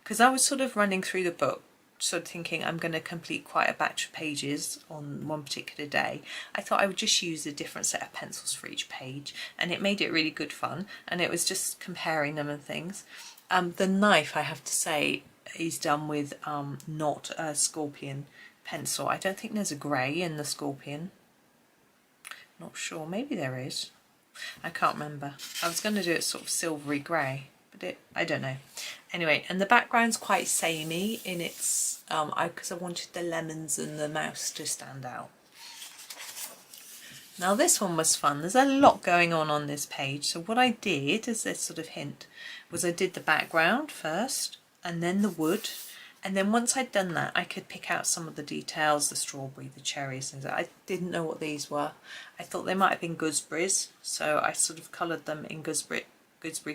Speaker 1: because I was sort of running through the book, sort of thinking I'm going to complete quite a batch of pages on one particular day. I thought I would just use a different set of pencils for each page, and it made it really good fun, and it was just comparing them and things. The knife, I have to say, is done with not a Scorpion pencil. I don't think there's a grey in the Scorpion. Not sure, maybe there is. I can't remember. I was going to do it sort of silvery grey, but I don't know. Anyway, and the background's quite samey in its, because I wanted the lemons and the mouse to stand out. Now this one was fun. There's a lot going on this page. So what I did, as a sort of hint, was I did the background first, and then the wood. And then once I'd done that, I could pick out some of the details, the strawberry, the cherries, things like that. I didn't know what these were. I thought they might have been gooseberries, so I sort of coloured them in gooseberry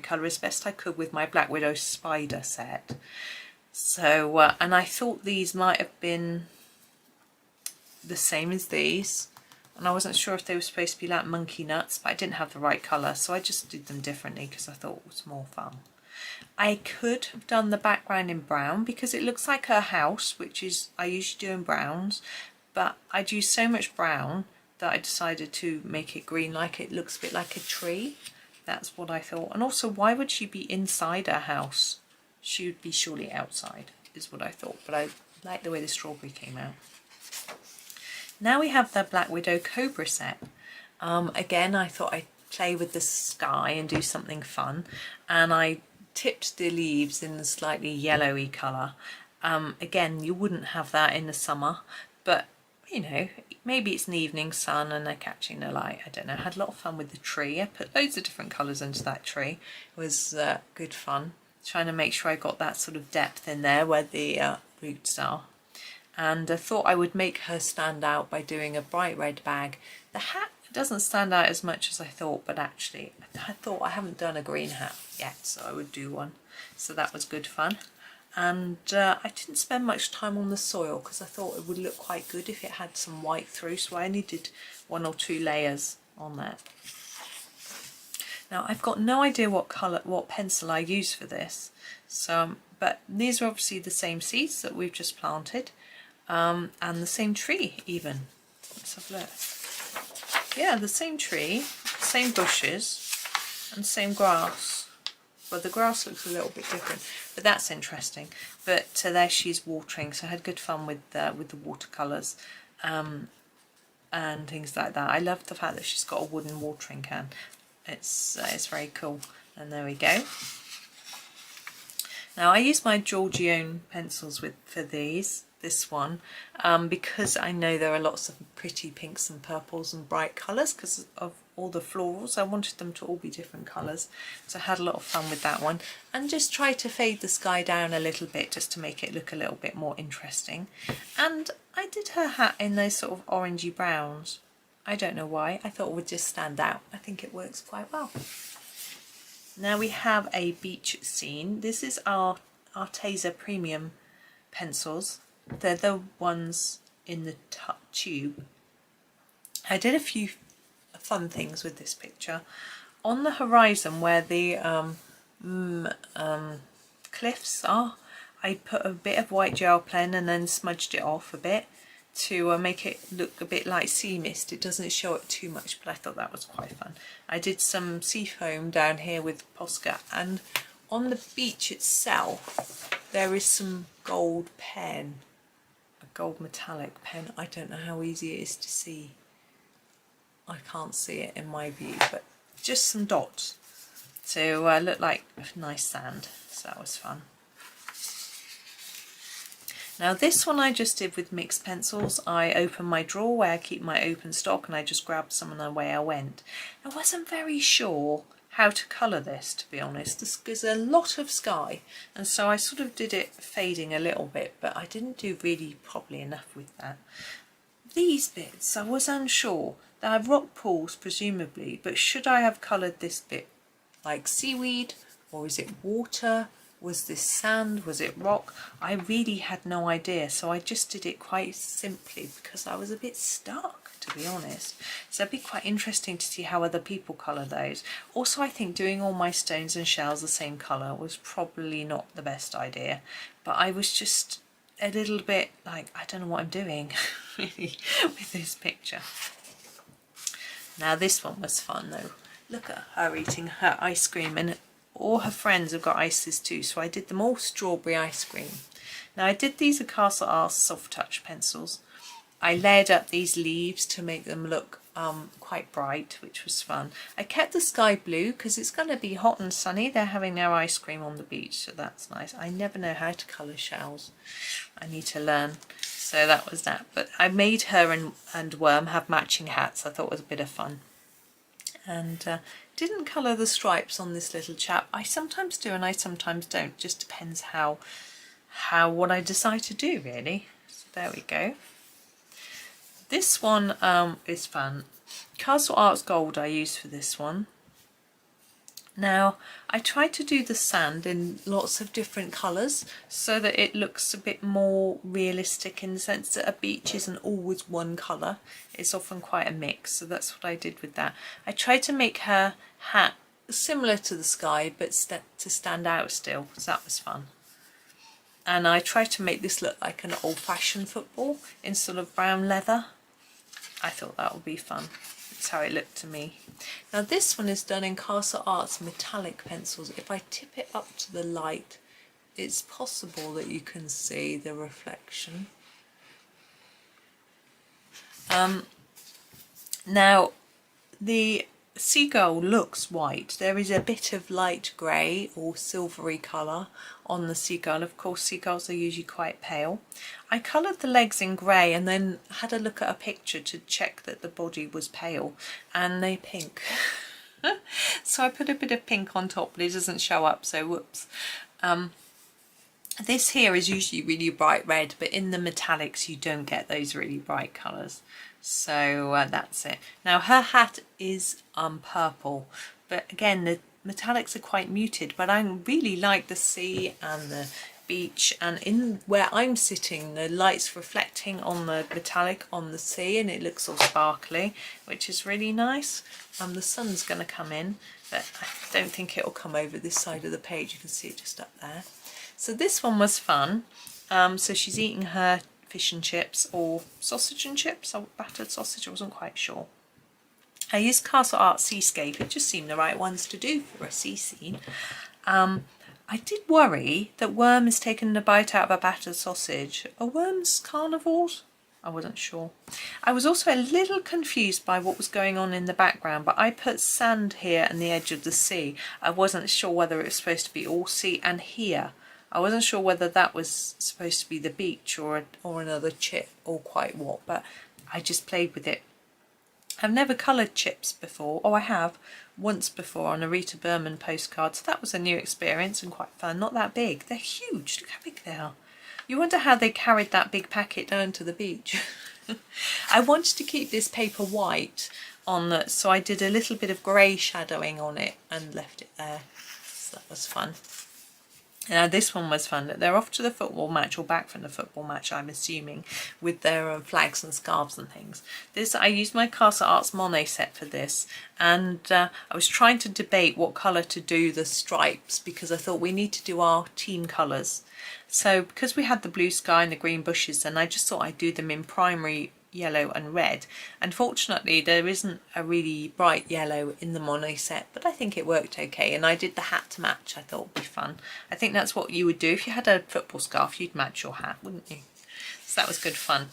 Speaker 1: colour as best I could with my Black Widow spider set. So and I thought these might have been the same as these, and I wasn't sure if they were supposed to be like monkey nuts, but I didn't have the right colour, so I just did them differently because I thought it was more fun. I could have done the background in brown because it looks like her house, which is I usually do in browns, but I'd used so much brown that I decided to make it green, like it looks a bit like a tree. That's what I thought. And also, why would she be inside her house? She would be surely outside, is what I thought, but I like the way the strawberry came out. Now we have the Black Widow Cobra set. Again, I thought I'd play with the sky and do something fun, and I tipped the leaves in a slightly yellowy colour. Again, you wouldn't have that in the summer, but you know, maybe it's an evening sun and they're catching the light. I don't know. I had a lot of fun with the tree. I put loads of different colours into that tree. It was good fun, trying to make sure I got that sort of depth in there where the roots are. And I thought I would make her stand out by doing a bright red bag. The hat doesn't stand out as much as I thought, but actually I thought I haven't done a green hat yet, so I would do one. So that was good fun. And I didn't spend much time on the soil because I thought it would look quite good if it had some white through, so I only did 1 or 2 layers on that. Now I've got no idea what pencil I use for this, so but these are obviously the same seeds that we've just planted, and the same tree even. Let's have a look. Yeah, the same tree, same bushes, and same grass. Well, the grass looks a little bit different, but that's interesting. But there she's watering, so I had good fun with the watercolours and things like that. I love the fact that she's got a wooden watering can. It's very cool. And there we go. Now I use my Giorgione pencils for this one, because I know there are lots of pretty pinks and purples and bright colours because of all the florals. I wanted them to all be different colours, so I had a lot of fun with that one, and just try to fade the sky down a little bit just to make it look a little bit more interesting. And I did her hat in those sort of orangey browns. I don't know why, I thought it would just stand out. I think it works quite well. Now we have a beach scene. This is our Arteza Premium pencils. They're the ones in the tube. I did a few fun things with this picture. On the horizon where the cliffs are, I put a bit of white gel pen and then smudged it off a bit to make it look a bit like sea mist. It doesn't show it too much, but I thought that was quite fun. I did some sea foam down here with Posca, and on the beach itself there is some gold pen, a gold metallic pen. I don't know how easy it is to see. I can't see it in my view, but just some dots to look like nice sand, so that was fun. Now this one I just did with mixed pencils. I opened my drawer where I keep my open stock and I just grabbed some on the way I went. I wasn't very sure how to colour this, to be honest. There's a lot of sky, and so I sort of did it fading a little bit, but I didn't do really probably enough with that. These bits I was unsure. They have rock pools presumably, but should I have coloured this bit like seaweed, or is it water? Was this sand? Was it rock? I really had no idea, so I just did it quite simply because I was a bit stuck, to be honest. So it'd be quite interesting to see how other people colour those. Also, I think doing all my stones and shells the same colour was probably not the best idea, but I was just a little bit like, I don't know what I'm doing really with this picture. Now this one was fun though. Look at her eating her ice cream, and all her friends have got ices too, so I did them all strawberry ice cream. Now I did these with Castle Art Soft Touch pencils. I layered up these leaves to make them look quite bright, which was fun. I kept the sky blue because it's going to be hot and sunny. They're having their ice cream on the beach, so that's nice. I never know how to colour shells. I need to learn. So that was that. But I made her and Worm have matching hats. I thought it was a bit of fun. And didn't colour the stripes on this little chap. I sometimes do and I sometimes don't. Just depends what I decide to do, really. So there we go. This one is fun. Castle Arts Gold I used for this one. Now, I tried to do the sand in lots of different colours so that it looks a bit more realistic, in the sense that a beach isn't always one colour. It's often quite a mix, so that's what I did with that. I tried to make her hat similar to the sky, but to stand out still, so that was fun. And I tried to make this look like an old-fashioned football in sort of brown leather. I thought that would be fun. That's how it looked to me. Now this one is done in Castle Arts metallic pencils. If I tip it up to the light, it's possible that you can see the reflection. Now the seagull looks white. There is a bit of light grey or silvery colour on the seagull. Of course, seagulls are usually quite pale. I coloured the legs in grey and then had a look at a picture to check that the body was pale, and they're pink. So I put a bit of pink on top, but it doesn't show up, so whoops. This here is usually really bright red, but in the metallics you don't get those really bright colours. So that's it. Now her hat is purple, but again the metallics are quite muted, but I really like the sea and the beach, and in where I'm sitting the light's reflecting on the metallic on the sea and it looks all sparkly, which is really nice. The sun's going to come in, but I don't think it'll come over this side of the page. You can see it just up there. So this one was fun. So she's eating her fish and chips, or sausage and chips, or battered sausage, I wasn't quite sure. I used Castle Art Seascape, it just seemed the right ones to do for a sea scene. I did worry that Worm has taken a bite out of a battered sausage. Are worms carnivores? I wasn't sure. I was also a little confused by what was going on in the background, but I put sand here and the edge of the sea. I wasn't sure whether it was supposed to be all sea, and here I wasn't sure whether that was supposed to be the beach or another chip or quite what, but I just played with it. I've never coloured chips before. Oh, I have once before on a Rita Berman postcard, so that was a new experience and quite fun. Not that big. They're huge. Look how big they are. You wonder how they carried that big packet down to the beach. I wanted to keep this paper white on, so I did a little bit of grey shadowing on it and left it there. So that was fun. Now this one was fun. They're off to the football match, or back from the football match, I'm assuming, with their flags and scarves and things. I used my Castle Arts Monet set for this, and I was trying to debate what colour to do the stripes, because I thought we need to do our team colours. So because we had the blue sky and the green bushes, then I just thought I'd do them in primary yellow and red. Unfortunately there isn't a really bright yellow in the Monet set, but I think it worked okay, and I did the hat to match. I thought it would be fun. I think that's what you would do if you had a football scarf, you'd match your hat, wouldn't you? So that was good fun.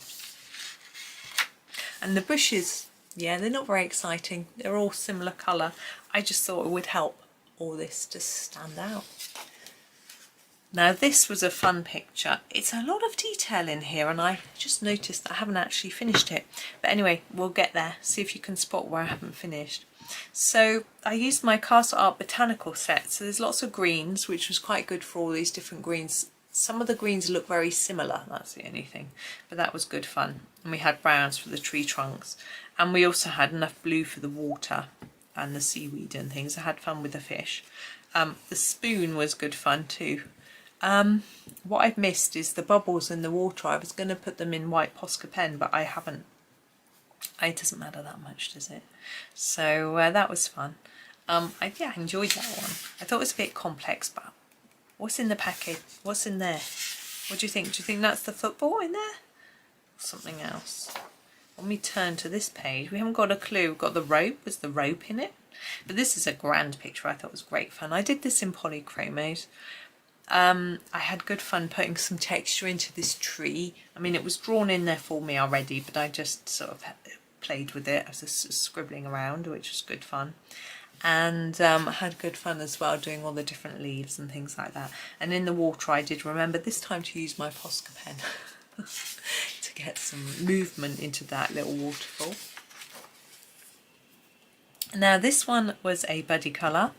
Speaker 1: And the bushes, yeah, they're not very exciting, they're all similar colour. I just thought it would help all this to stand out. Now this was a fun picture. It's a lot of detail in here, and I just noticed that I haven't actually finished it. But anyway, we'll get there. See if you can spot where I haven't finished. So I used my Castle Art Botanical set. So there's lots of greens, which was quite good for all these different greens. Some of the greens look very similar, that's the only thing. But that was good fun. And we had browns for the tree trunks. And we also had enough blue for the water and the seaweed and things. I had fun with the fish. The spoon was good fun too. What I've missed is the bubbles in the water. I was going to put them in white Posca pen, but I haven't. It doesn't matter that much, does it? So that was fun. I enjoyed that one. I thought it was a bit complex, but what's in the packet? What's in there? What do you think? Do you think that's the football in there? Or something else? When we turn to this page, we haven't got a clue. We've got the rope. Was the rope in it? But this is a grand picture. I thought it was great fun. I did this in polychromos. I had good fun putting some texture into this tree. I mean, it was drawn in there for me already, but I just sort of played with it. I was just scribbling around, which was good fun. And I had good fun as well doing all the different leaves and things like that. And in the water I did remember this time to use my Posca pen to get some movement into that little waterfall. Now this one was a buddy colour.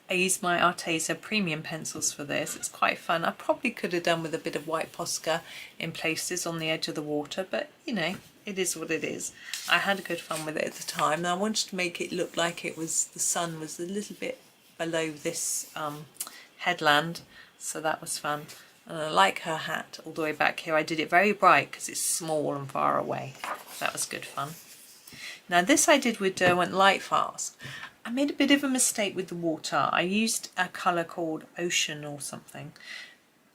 Speaker 1: I used my Arteza premium pencils for this. It's quite fun. I probably could have done with a bit of white Posca in places on the edge of the water, but you know, it is what it is. I had good fun with it at the time, and I wanted to make it look like it was, the sun was a little bit below this headland, so that was fun. And I like her hat all the way back here. I did it very bright because it's small and far away. That was good fun. Now this I did with Derwent Lightfast. I made a bit of a mistake with the water. I used a colour called Ocean or something,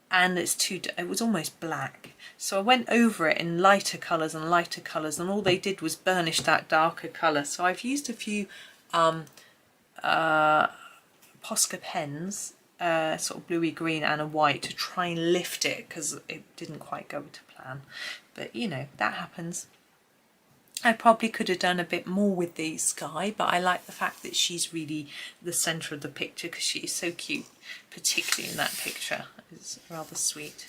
Speaker 1: and it was almost black. So I went over it in lighter colours, and all they did was burnish that darker colour. So I've used a few Posca pens, sort of bluey green and a white, to try and lift it because it didn't quite go to plan. But you know, that happens. I probably could have done a bit more with the sky, but I like the fact that she's really the centre of the picture because she is so cute, particularly in that picture. It's rather sweet.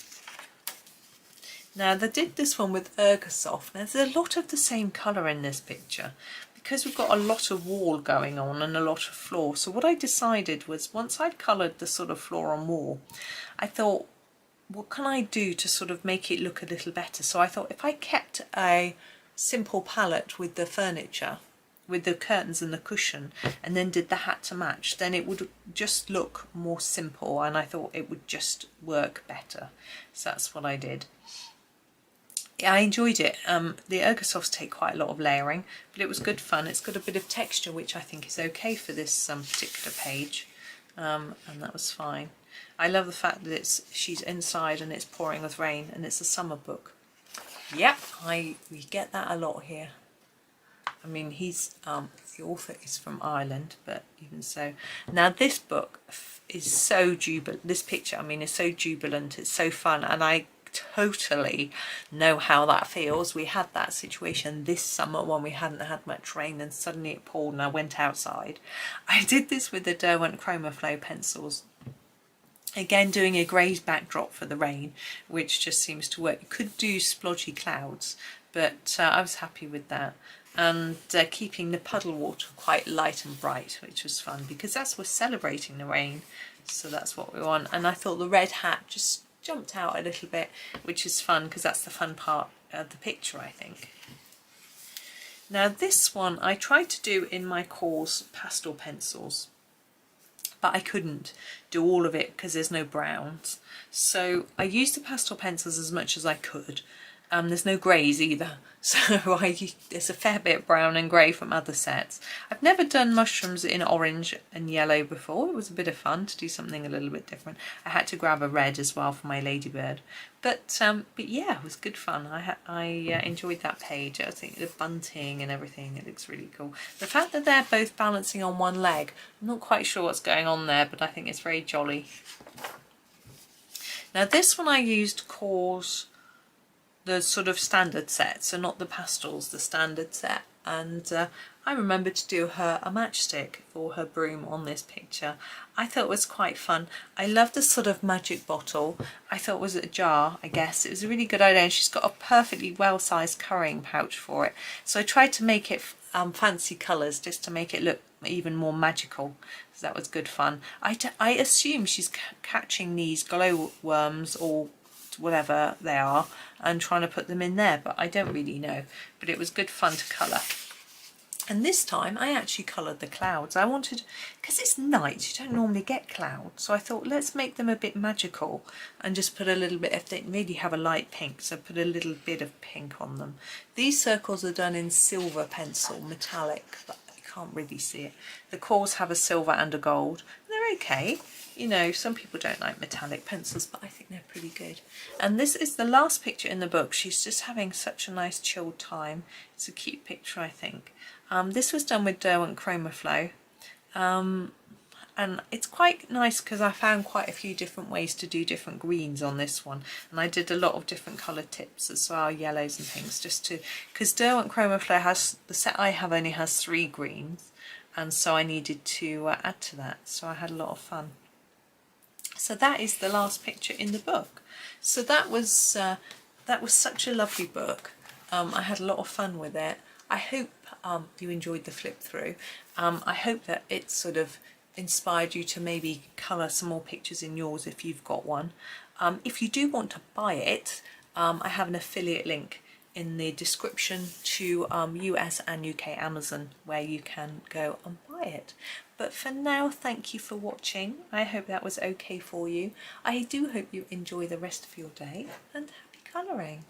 Speaker 1: Now they did this one with Ergosoft. Now, there's a lot of the same colour in this picture because we've got a lot of wall going on and a lot of floor. So what I decided was, once I'd coloured the sort of floor and wall, I thought, what can I do to sort of make it look a little better? So I thought if I kept a simple palette with the furniture, with the curtains and the cushion, and then did the hat to match, then it would just look more simple, and I thought it would just work better. So that's what I did. I enjoyed it. The Ergosofts take quite a lot of layering, but it was good fun. It's got a bit of texture, which I think is okay for this particular page, and that was fine. I love the fact that she's inside and it's pouring with rain, and it's a summer book. Yep, we get that a lot here. I mean, the author is from Ireland, but even so. Now this book is so jubilant. This picture, I mean, is so jubilant. It's so fun, and I totally know how that feels. We had that situation this summer when we hadn't had much rain, and suddenly it poured and I went outside. I did this with the Derwent Chromaflow pencils. Again, doing a grey backdrop for the rain, which just seems to work. You could do splodgy clouds, but I was happy with that. And keeping the puddle water quite light and bright, which was fun because we're celebrating the rain, so that's what we want. And I thought the red hat just jumped out a little bit, which is fun because that's the fun part of the picture, I think. Now this one I tried to do in my Cause pastel pencils, but I couldn't do all of it because there's no browns. So I used the pastel pencils as much as I could. There's no greys either, so there's a fair bit brown and grey from other sets. I've never done mushrooms in orange and yellow before. It was a bit of fun to do something a little bit different. I had to grab a red as well for my ladybird, but yeah, it was good fun. I enjoyed that page. I think the bunting and everything, it looks really cool. The fact that they're both balancing on one leg, I'm not quite sure what's going on there, but I think it's very jolly. Now this one I used Cause, the sort of standard set, so not the pastels, the standard set, and I remembered to do her a matchstick for her broom on this picture. I thought it was quite fun. I love the sort of magic bottle. I thought it was a jar, I guess. It was a really good idea, and she's got a perfectly well-sized currying pouch for it. So I tried to make it fancy colours just to make it look even more magical. So that was good fun. I assume she's catching these glow worms or whatever they are and trying to put them in there, but I don't really know. But it was good fun to colour. And this time I actually coloured the clouds. I wanted, because it's night, you don't normally get clouds, so I thought let's make them a bit magical and just put a little bit, if they really have a light pink, so put a little bit of pink on them. These circles are done in silver pencil, metallic, but you can't really see it. The cores have a silver and a gold. They're okay. You know, some people don't like metallic pencils, but I think they're pretty good. And this is the last picture in the book. She's just having such a nice chilled time. It's a cute picture, I think. This was done with Derwent Chromaflow. And it's quite nice because I found quite a few different ways to do different greens on this one. And I did a lot of different colour tips as well, yellows and things, just to, because Derwent Chromaflow has, the set I have only has 3 greens. And so I needed to add to that. So I had a lot of fun. So that is the last picture in the book. So that was such a lovely book. I had a lot of fun with it. I hope you enjoyed the flip through. I hope that it sort of inspired you to maybe colour some more pictures in yours if you've got one. If you do want to buy it, I have an affiliate link in the description to US and UK Amazon where you can go and buy try it. But for now, thank you for watching. I hope that was okay for you. I do hope you enjoy the rest of your day, and happy colouring.